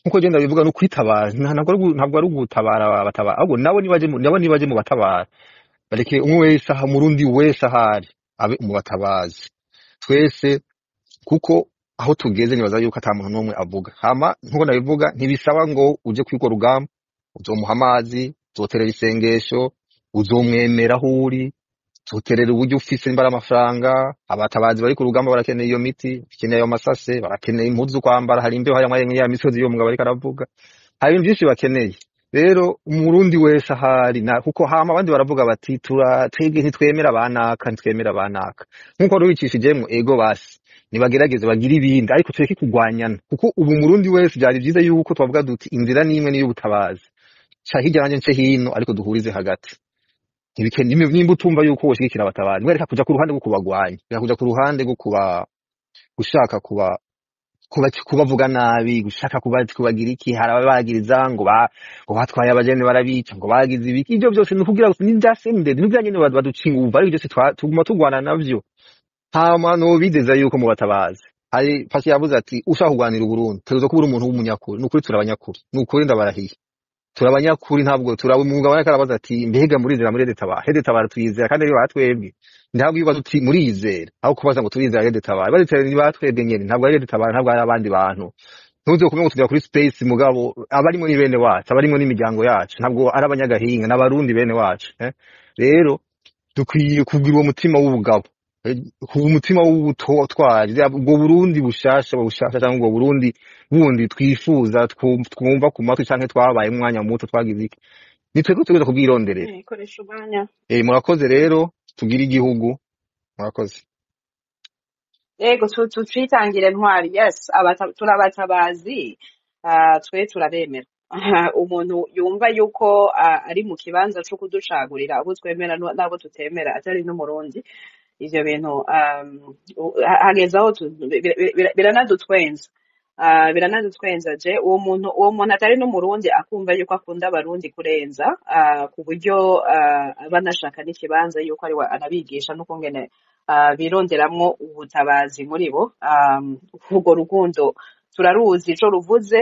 nkuko genda bivuga no kwitabara ntabwo ari ugutabara abatabara ahubwo nabo nibaje mu batabara bareke umwe wese aha murundi wese ahari abe mu batabazi twese kuko aho tugeze nibaza yuko ata muntu n'umwe avuga hama nkuko nabivuga ntibisaba ngo uje kwigwa rugamba uzomuha amazi uzoterera isengesho uzomwemera aho uri uzoterera uburyo ufise imbara amafaranga abatabazi bari ku rugamba barakeneye iyo miti bakeneye ayo masase barakeneye impuzu kwambara hari imbeho hari ya misozi yo mugabo ariko aravuga hari ibintu byinshi bakeneye rero umurundi wese ahari kuko hama abandi baravuga bati twebwe ntitwemera abanaka nkuko rubicishijemwo ego basi nibagerageze bagira ibindi ariko tureke kugwanyana kuko ubu murundi wese byari byiza yuko twavuga duti inzira nimwe niyo butabazi cha hirya nanje nce hino ariko duhurize hagati nimba utumva yuko woshigikira abatabazi mwereka kuja ku ruhande rwo kubagwanya kuja ku ruhande rwo gushaka kubavuga nabi gushaka kubagira iki hari ababagiriza ngo batwaye abajene barabica ngo bagize ibiki ibyo byose nukugira ngo nindasemde nibyo nyene baducinga uva ari byose tuguma tugwana navyo hama no bideza yuko mu batabazi hari Pasi yavuze ati ushaka kurwanira Uburundi tegerezwa kuba uri umuntu w'umunyakuri nukuri turabanyakuri nukuri ndabarahiye turabanyakuri ntabwo turaba umugabo ariko arabaza ati mbega murizera muri Tabara Tabara tuyizera kandi ari batwebwe ntabwo yibaza uti murizera aho kubaza ngo turizera Tabara baritera ni batwebwe nyene ntabwo ari Tabara ntabwo ari abandi bantu ntuze kumwe ngo tujya kuri space mugabo abarimo ni bene wacu abarimo n'imiryango yacu ntabwo ari abanyagahinga n'abarundi bene wacu rero dukwiye kugira uwo mutima w'ubugabo umutima w'ubutwari ubwo Burundi bushasha cyangwa ubwo Burundi bundi twifuza twumva ku matwi canke twabaye umwanya muto twagize iki nitwe tuza kubwironderera ikoresha umwanya murakoze rero tugira igihugu murakoze yego tutwitangire ntwari yes turabatabazi twe turabemera umuntu yumva yuko ari mu kibanza cyo kuducagurira abo twemera n'abo tutemera atari n'umurundi ivyo bintu hageze aho biranadutwenza biranadutwenza je uwo muntu atari n'umurundi akumva yuko akunda abarundi kurenza ku buryo banashaka n'ikibanza yuko ari anabigisha n'ukungene bironderamwo ubutabazi muri bo ubwo rukundo turaruzi ico ruvuze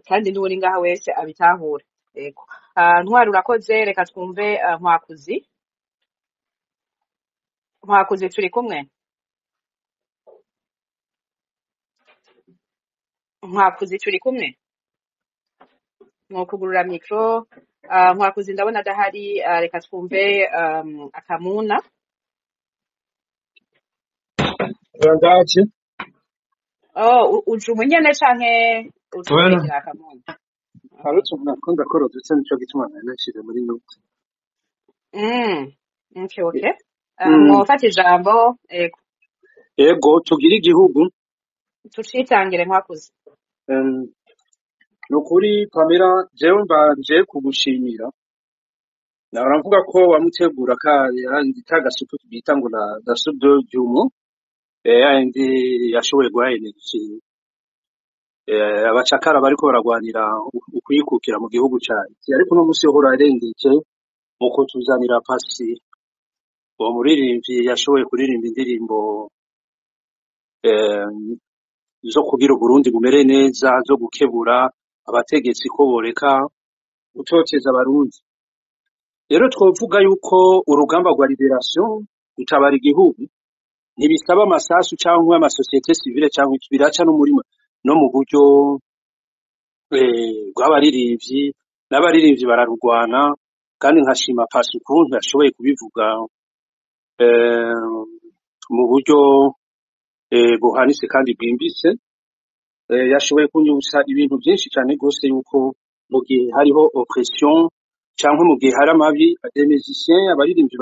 kandi n'uri ngaha wese abitahure yego ntwari urakoze reka twumve Nkwakuzi turi kumwe Nkwakuzi turi kumwe mwokugurura mikro Nkwakuzi ndabona adahari reka twumve Akamuna Randaki uje umunyene canke ucugira Akamuna harutse umuntu akunda korodutse nico gituma nashyize muri note okay mwofata ijambo ego tugira igihugu tucitangire Nkwakuzi nukuri Pamela jewe mbanje kugushimira nahora mvuga ko wamutegura itagasupu bita ngo na sudo jumo andi yashoboye guhayenera abacakara bariko baragwanira ukuyikukira mu gihugu cyacu ariko no musi yohora arengeke muko tuzanira Pasi uwo muririmbyi yashoboye kuririmba indirimbo zo kugira Burundi bumere neza zo gukebura abategetsi ko boreka gutoteza abarundi rero twovuga yuko urugamba rwa liberation gutabara igihugu ntibisaba amasasu cyangwa amasosiyete civile cyangwa biraca n'umurimo no mu buryo rw'abaririmbyi n'abaririmbyi bararugwana kandi nkashima Pasi ukuntu yashoboye kubivuga mu buryo buhanitse kandi bwimbitse yashoboye kunyibutsa ibintu byinshi cyane rwose yuko mu gihe hariho oppression cyangwa mu gihe hari amabi des musiciens abaririmbyi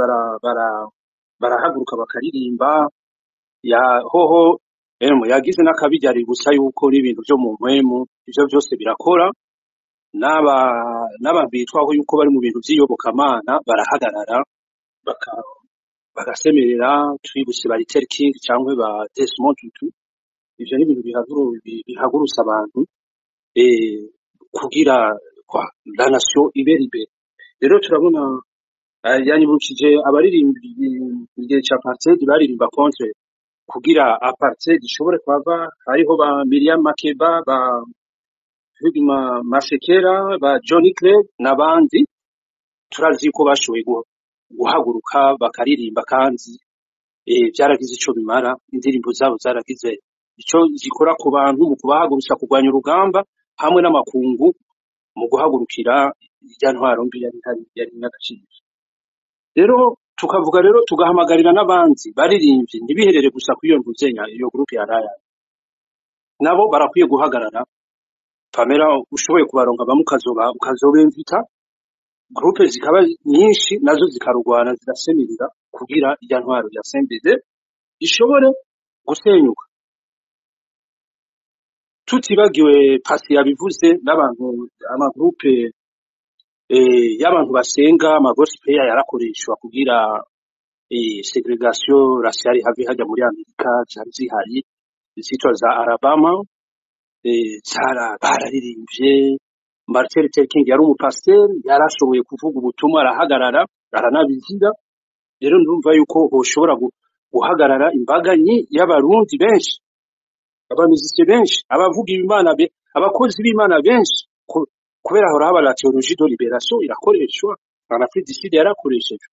barahaguruka bakaririmba hoho yagize n'akabijyari gusa yuko n'ibintu byo mu mpwemu ivyo byose birakora n'abantu bitwaho yuko bari mu bintu by'iyobokamana barahagarara bagasemerera twibutse ba Luther King cyangwa ba Desmond Tutu ivyo ni ibintu bihagurutsa abantu kugira la nation iberibe rero turabona yanyibukije abaririmbyi igihe cya apartheid baririmba contre kugira apartheid ishobore kwava hariho ba Miriam Makeba ba Hugma Masekela ba Johnny Clegg n'abandi turazi ko bashoboye guhaguruka bakaririmba kandi byaragize ico bimara indirimbo zabo zaragize ico zikora ku bantu mu kubahagurutsa kurwanya urugamba hamwe n'amakungu mu guhagurukira ijya ntwaro mbi yari n'agaciro rero tukavuga rero tugahamagarira n'abandi baririmbyi ntibiherere gusa ku iyo ntuzenya iyo groupe ya Raya nabo barakwiye guhagarara Pamela ushoboye kubaronka ukazobemvita groupe zikaba nyinshi nazo zikarugwana zigasemirira kugira ijya ntwaro ya CNDD ishobore gusenyuka tutibagiwe Pasi yabivuze n'abantu amagroupe y'abantu basenga amagospel yarakoreshwa kugira segregation raciale have hajya muri Amerika zari zihari zitwa za Alabama bararirimbye Martin Luther King yari umupasteur yarashoboye kuvuga ubutumwa arahagarara aranabiziga rero ndumva yuko hoshobora guhagarara imbaga y'abarundi benshi abamiziki benshi abavuga imana abakozi b'imana benshi kubera hora haba la théologie de libération irakoreshwa en Afrique du Sud yarakoreshejwe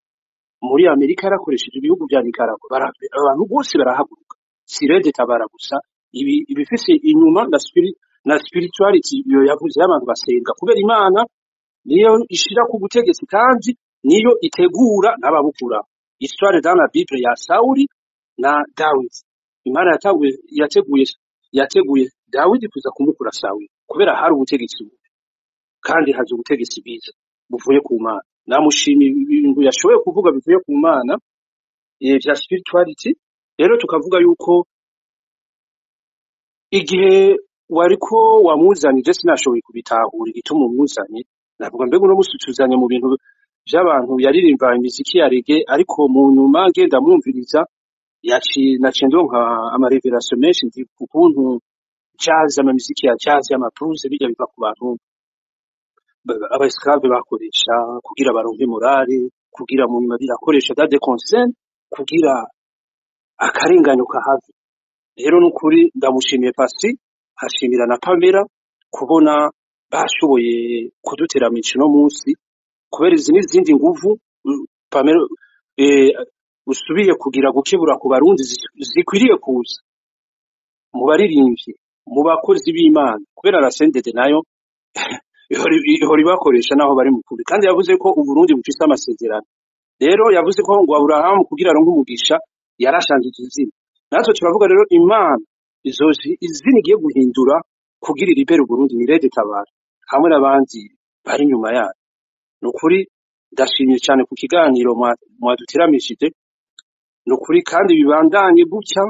muri Amerika yarakoresheje ibihugu bya Nicaragua abantu bose barahaguruka sirede tabara gusa ibifise inyuma na spirituality iyo yavuze y'abantu basenga kubera imana niyo ishira ku butegetsi kandi niyo itegura n'ababukura histoire dans la Bible ya Sauli na David imana yateguye David kuza kumukura Sauli kubera hari ubutegetsi kandi haje ubutegetsi biza buvuye ku mana namushimi ibintu yashoboye kuvuga bivuye ku mana vya spirituality rero tukavuga yuko igihe wariko wamuzanije sinashoboye kubitahura igituma umuzanye navuga mbega uno musutuzanye mu bintu by'abantu yaririmba imiziki ya reggae ariko mu nyuma ngenda mwumviriza naciye ndonka amarevelation menshi ndi ukuntu jazz amamiziki ya jazz y'amablues bijya biva ku bantu abasclave bakoresha kugira baronke morale kugira mu nyuma birakoresha dade concern kugira akarenganyo kahave rero nukuri ndamushimiye pasi hashimira na Pamela kubona bashoboye kudutera no munsi kubera izindi nguvu Pamela usubiye kugira gukebura ku barundi zikwiriye kuza mu baririmbyi mu bakozi b'Imana kubera la sendede nayo ihori bakoresha naho bari mu kuri kandi yavuze ko uburundi bufise amasezerano rero yavuze ko ngo Abrahamu kugira aronke umugisha yarashanjije izina natwe turavuga rero Imana izina igiye guhindura kugira iribere Burundi ni Rede Tabara hamwe n'abandi bari nyuma yayo nukuri ndashimye cyane ku kiganiro mwaduteramishije nukuri kandi bibandanye gutya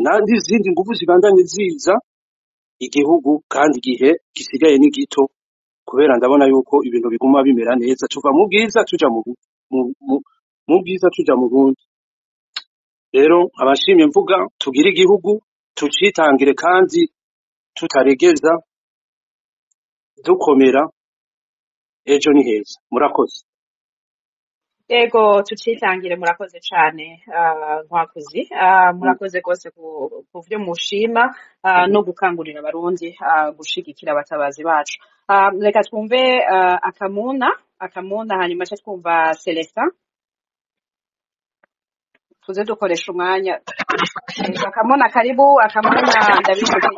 nandi zindi nguvu zibandanye ziza igihugu kandi igihe gisigaye ni gito kubera ndabona yuko ibintu biguma bimera neza tuva mu bwiza tuja mu bwiza tuja mu bundi rero abashimye mvuga tugira igihugu tucitangire kandi tutaregeza dukomera ejo ni heza murakoze Ego tucitangire murakoze cyane nkwakuzi murakoze rwose ku byo mushima no gukangurira abarundi gushigikira abatabazi bacu reka twumve akamuna hanyuma cyo twumva Celestin tuze dukoresha umwanya akamuna karibu akamuna ndabizi yuko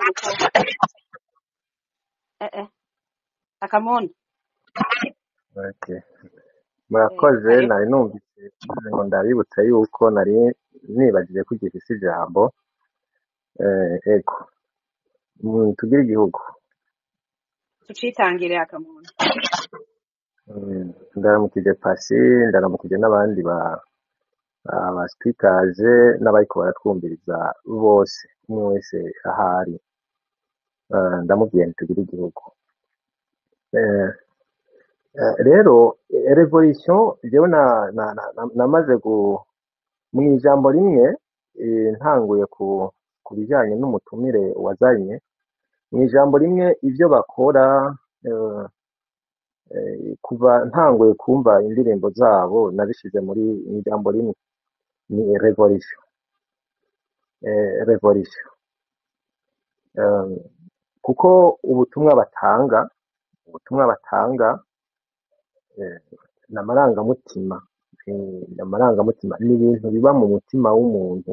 akamuna Okay. Murakoze nari numvise ngo ndabibutse yuko nari nibagije kugira isi ijambo ego tugire igihugu tucitangire akamuna ndaramukije pasi ndaramukije n'abandi ba speakers n'abariko baratwumviriza bose umwe wese ahari ndamubwiye tugire igihugu rero revolution jewe namaze mu ijambo rimwe ntanguye ku bijyanye n'umutumire wazanye mu ijambo rimwe ibyo bakora kuva ntanguye kumva indirimbo zabo nabishize muri ijambo rimwe ni revolution kuko ubutumwa batanga n'amarangamutima ni ibintu biba mu mutima w'umuntu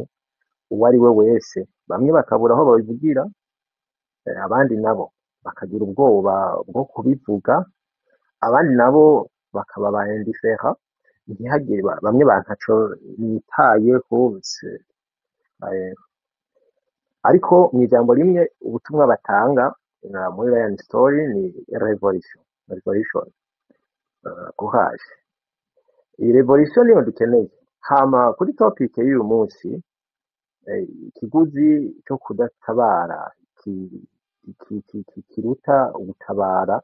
uwo ari we wese bamwe bakabura aho babivugira abandi nabo bakagira ubwoba bwo kubivuga abandi nabo bakaba ba indifférent ntihagire bamwe bantaco nitayeho ariko mu ijambo rimwe ubutumwa batanga muri Lion Story ni revolution kuhaje iyi revolution niyo dukeneye hama kuri topic y'uyu munsi ikiguzi cyo kudatabara kiruta ugutabara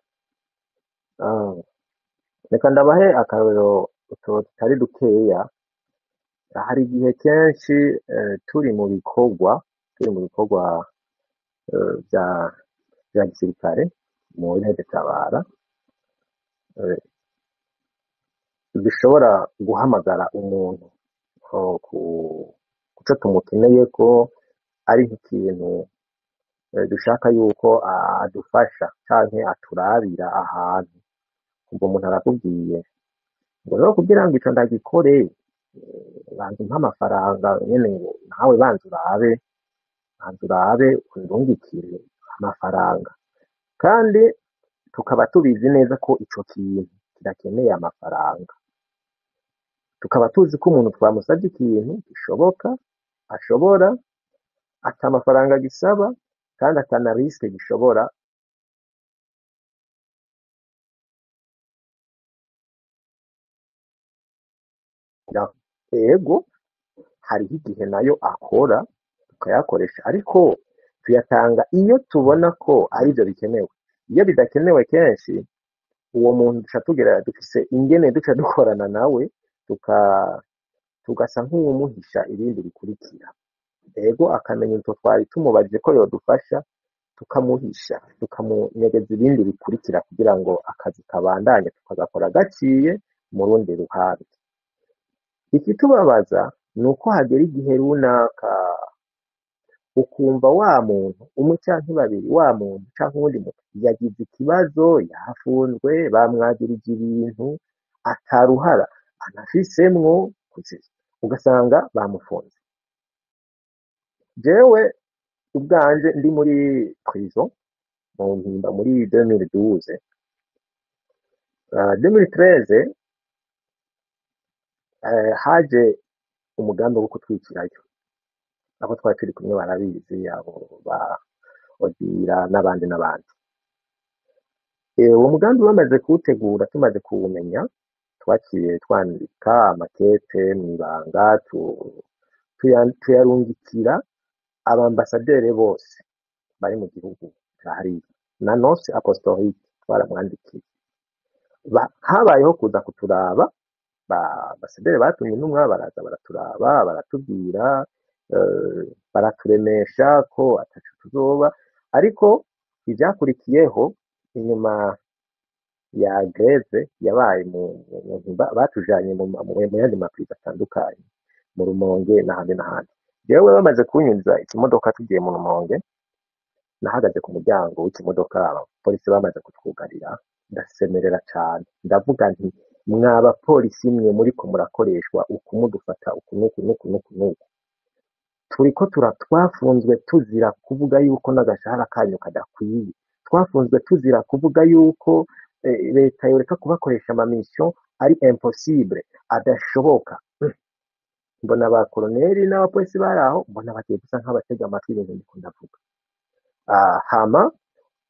reka ndabahe akarero tutari dukeya hari igihe kenshi turi mu bikorwa bya gisirikare mu Rede Tabara dushobora guhamagara umuntu kuco tumukeneye ko ari nk'ikintu dushaka yuko adufasha canke aturabira ahantu ubwo umuntu arakubwiye ngo rero kugira ngo ico ndagikore banza umpe amafaranga nyene ngo nawe banza urabe undungikire amafaranga kandi tukaba tubizi neza ko ico kintu kirakeneye amafaranga tukaba tuzi ko umuntu twamusabye ikintu gishoboka ashobora ata amafaranga gisaba kandi atana risike gishobora ego hariho igihe nayo akora tukayakoresha ariko tuyatanga iyo tubona ko aribyo bikenewe iyo bidakenewe kenshi uwo muntu duca tugira dufise ingene duca dukorana nawe tugasa nk'uwumuhisha ibindi bikurikira ego akamenya utwo twari tumubajije ko yodufasha tukamuhisha tukamunyegeza ibindi bikurikira kugira ngo akazi kabandanye tukagakora gaciye mu rundi ruhande ikitubabaza ni uko hagera igihe runaka ukumva wa muntu umwe canke babiri wa muntu canke uwundi muntu yagize ikibazo yafunzwe bamwagirije ibintu ataruhara anafisemwo ugasanga bamufunze jewe ubwanje ndi muri prison mu mpimba muri 2012 2013 haje umugambi wo kutwikirayo abo twari turi kumwe barabizi abo ba Odira n'abandi uwo mugambi bamaze kuwutegura tumaze kuwumenya twaciye twandika amakete mw'ibanga tuyarungikira abambasaderi bose bari mu gihugu hariya na nonce apostolique twaramwandikiye habayeho kuza kuturaba ambasaderi batumye intumwa baraza baraturaba baratubwira baraturemesha ko ataco tuzoba ariko ivyakurikiyeho inyuma ya greve yabaye batujanye mu yandi mapriza atandukanye mu Rumonge n'ahandi jewe bamaze kunyuza ikimodoka tugiye mu Rumonge nahagaze ku muryango w'ikimodoka polisi bamaze kutwugarira ndasemerera cane ndavuga nti mwaba polisi mwe muriko murakoreshwa ukumudufata ukunuku turiko twafunzwe tuzira kuvuga yuko n'agashahara kanyu kadakwiye twafunzwe tuzira kuvuga yuko leta yoreka kubakoresha amamisyon ari impossible adashoboka mbona ba koloneli n'abapolisi baraho mbona bagiye gusa nk'abatega amatwi ibintu ndiko ndavuga hama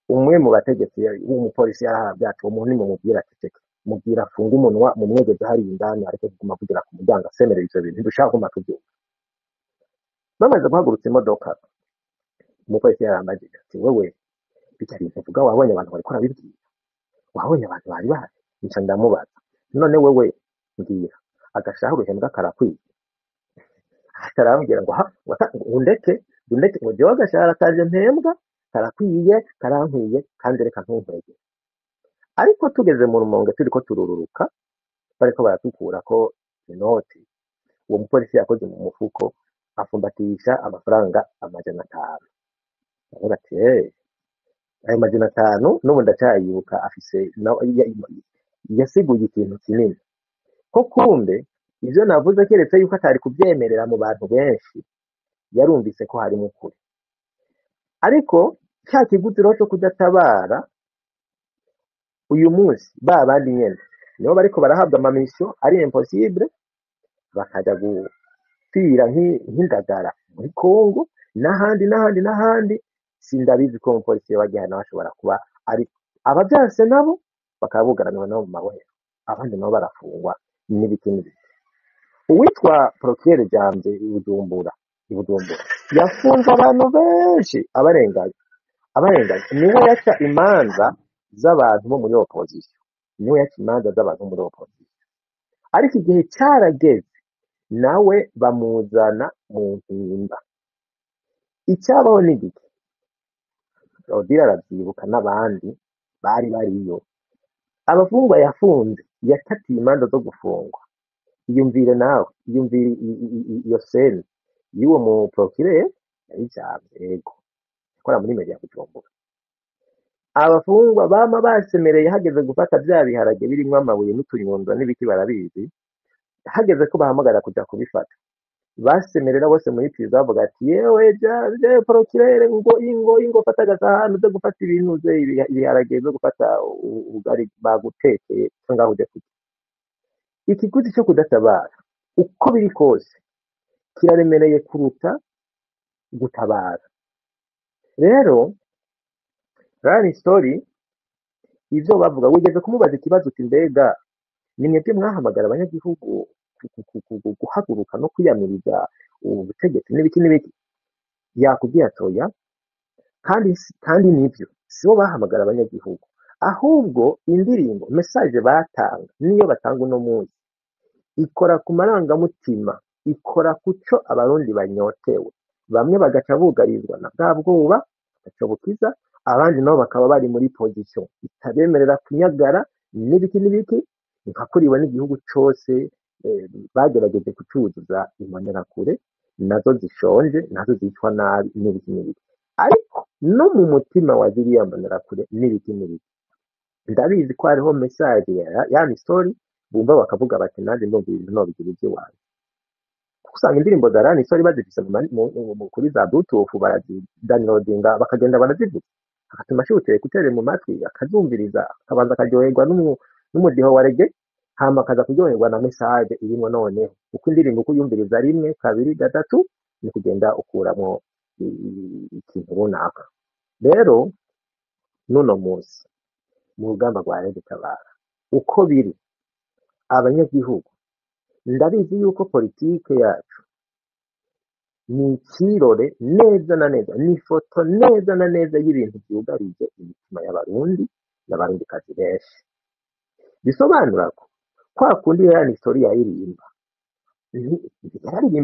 umwe mu bategetsi w'umupolisi yarahabyacu umuntu ni mumubwira ati mubwira afunga umunwa mu mwegeze hari indani ariko kuguma kugira ku muryango asemerera ivyo bintu ntidushaka kuma tubyumva bamaze guhagurutsa imodoka umupolisi yarambagije ati wewe bitari kuvuga wabonye abantu bariko barabibwira wabonye abantu bari bahari nca ndamubaza none wewe mbwira agashahara uhembwa karakwiye atarambwira ngo undeke ngo jewe agashahara kaje mpembwa karakwiye karankwiye kandi reka ntunkwegere ariko tugeze mu Rumonge turiko turururuka bariko baratukura ko inoti uwo mupolisi yakoze mu mufuko afumbatisha amafaranga 500 avuga ati ayo 500 n'ubu ndacyayibuka afise yasiguye ikintu kinini ko kumbe ivyo navuze keretse yuko atari kubyemerera mu bantu benshi yarumvise ko hari mukuri ariko cya kigutiro cyo kudatabara uyu munsi babandi nyene nibo bariko barahabwa amamisyo ari impossible bakaja gupfira nk'indagara muri Kongo n'ahandi sindabizi ko umupolisi wagihana bashobora kuba ari abavyase nabo bakabugaraniwe nabo mu mabohero abandi nabo barafungwa n'ibikindi uwitwa Procureur Jambe Ibujumbura yafunze abantu benshi abarenganye niwe yaca imanza z'abantu bo muri opposition ariko igihe cyarageze nawe bamuzana mu mpimba icyabaho n'igiki Odira aravyibuka n'abandi bari bariyo abafungwa yafunze yakatiye imanza zo gufungwa iyumvire nawe iyo sene y'uwo mu procureur yari Jambe ego akora muri media Bujumbura. Abafungwa bama basemereye hageze gufata bya biharage birimwo amabuye n'utunyundo n'ibiki barabizi, hageze ko bahamagara kuja kubifata basemerera bose muri piza bavuga ati yewe je procureur ngo fata agasahani uze gufata ibintu uze ibiharage zo gufata ubugari bagutekeye cyangwa uje kurya. Ikiguzi cyo kudatabara uko biri kose kiraremereye kuruta gutabara. Rero Rani Story ivyo bavuga wigeze kumubaza ikibazo uti mbega ni mwebwe mwahamagara abanyagihugu guhaguruka no kwiyamiriza ubutegetsi n'ibiki yakubwiye atoya, kandi nivyo sibo bahamagara abanyagihugu, ahubwo indirimbo message batanga niyo batanga uno munsi ikora ku marangamutima, ikora kuco abarundi banyotewe, bamwe bagaca bugarizwa na bwa bwoba bagaca bukiza, abandi nabo bakaba bari muri position itabemerera kunyagara n'ibiki nkakuriwe n'igihugu cose. Bagerageje kucuzuza imbonerakure nazo zishonje, nazo zicwa nabi n'ibiki, ariko no mu mutima wa ziriya mbonerakure n'ibiki ndabizi ko hariho message yani story bumva bakavuga bati nanjye ndumva ibintu nobigira iby'iwanjye. Usanga indirimbo za Rani Story bazifise kuri za Bluetooth barazidownloadinga bakagenda barazivuga, agatuma ashutse kutere mu matwi akazumviriza akabanza akaryoherwa n'umudiho wa reggae, hama akaza kuryoherwa na message irimo noneho uko indirimbo uko uyumviriza rimwe kabiri gatatu ni kugenda ukuramwo ikintu runaka. Rero nuno munsi mu rugamba rwa Rede Tabara uko biri abanyagihugu ndabizi yuko politike yacu ni ikirore neza na neza, ni ifoto neza na neza y'ibintu byugarije imitima y'abarundi n'abarundikazi benshi. Bisobanura ko kwa kundi Rani Story yaririmba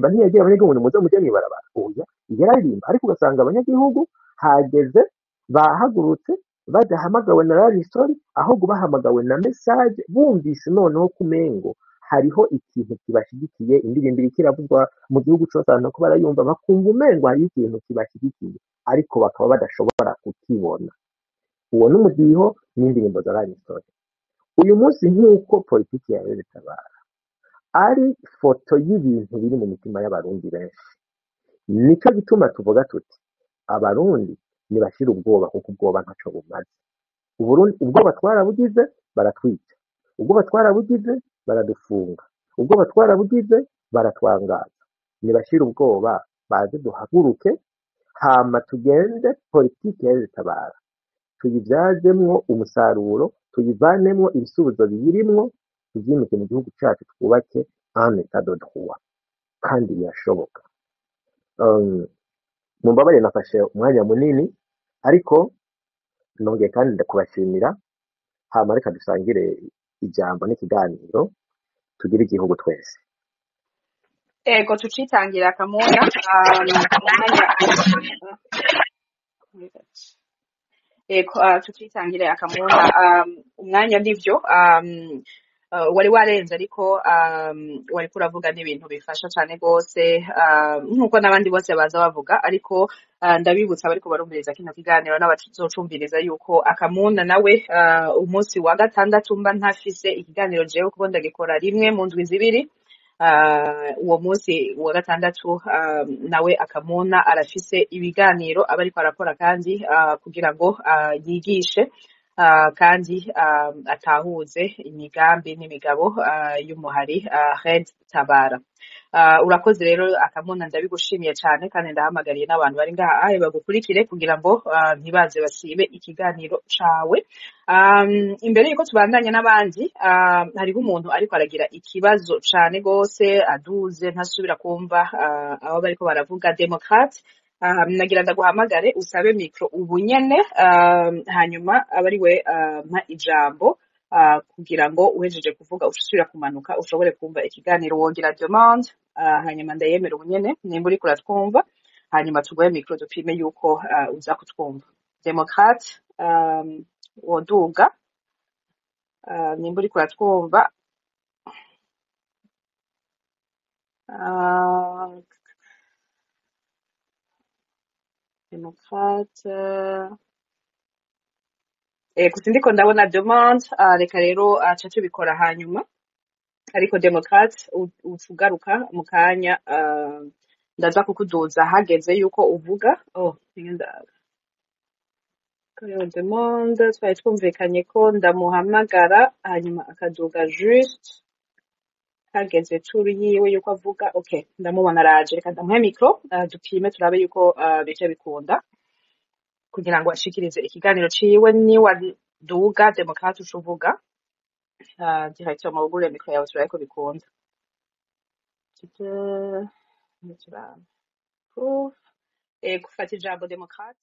ntiyagiye abanyagihugu muze mujye mwibarabara, oya yaririmba, ariko ugasanga abanyagihugu hageze bahagurutse badahamagawe na Rani Story, ahubwo bahamagawe na message bumvise noneho kumengo hariho ikintu kibashigikiye, indirimbo ikiravugwa mu gihugu cyose abantu ko barayumva bakumva umengo hari ikintu kibashigikiye, ariko bakaba badashobora kukibona. Uwo n'umudiho n'indirimbo za Rani Story. Uyu munsi nk'uko politiki ya Rede Tabara ari foto y'ibintu biri mu mitima y'abarundi benshi, nicyo gituma tuvuga tuti abarundi nibashira ubwoba, kuko ubwoba ntaco bumaze. Ubwoba twarabugize baratwica, ubwoba twarabugize baradufunga, ubwoba twarabugize baratwangaza. Nibashira ubwoba baze duhaguruke, hama tugende politiki ya Rede Tabara tuyibyazemwo umusaruro, tuyivanemwo ibisubizo biyirimwo, tuvyimike mu gihugu cyacu twubake un état de droit, kandi birashoboka. Mumbabarire nafashe umwanya munini, ariko nongeye kandi ndakubashimira, hama reka dusangire ijambo n'ikiganiro tugira igihugu twese. Ego tucitangira Kamuna tucitangire Akamuna umwanya n'ivyo wari warenze, ariko wari kuravuga n'ibintu bifasha cyane gose nkuko n'abandi bose baza bavuga, ariko ndabibutsa bariko barumviriza kino kiganiro n'abazocumviriza yuko Akamuna nawe umunsi wa gatandatu mba ntafise ikiganiro jewe kuko ndagikora rimwe mu ndwi zibiri. Uwo munsi wa gatandatu nawe Akamuna arafise ibiganiro aba ariko arakora, kandi kugira ngo yigishe kandi atahuze imigambi n'imigabo y'umuhari Rede Tabara. Urakoze rero Akamuna, ndabigushimiye cyane, kandi ndahamagariye n'abantu bari ngaha bagukurikire kugira ngo ntibaze basibe ikiganiro cawe. Imbere yuko tubandanya n'abandi, hariho umuntu ariko aragira ikibazo cyane gose aduze ntasubira kumva abo bariko baravuga Democrate. Nagira ndaguhamagare usabe micro ubunyene, hanyuma abari we mpa ijambo kugira ngo uhejeje kuvuga usubira kumanuka ushobore kumva ikiganiro wongera demande, hanyuma ndayemera ubunyene nimba uriko uratwumva, hanyuma tugoye micro dupime yuko uza kutwumva. Democrate woduga nimba uriko uratwumva. Democrate gusa ndiko ndabona demande reka rero aca tubikora hanyuma ariko Democrate ugaruka mu kanya ndaza kukuduza hageze yuko uvuga ngenda demande twari twumvikanye ko ndamuhamagara hanyuma akaduga juste hageze turi yiwe yuko avuga okay ndamubona araje reka ndamuhe micro dupime turabe yuko bice bikunda kugira ngo ashikirize ikiganiro ciwe ni waduga Democrate uvuga directeur mu bugure micro yawe turabe ko bikunda gufata ijambo Democrate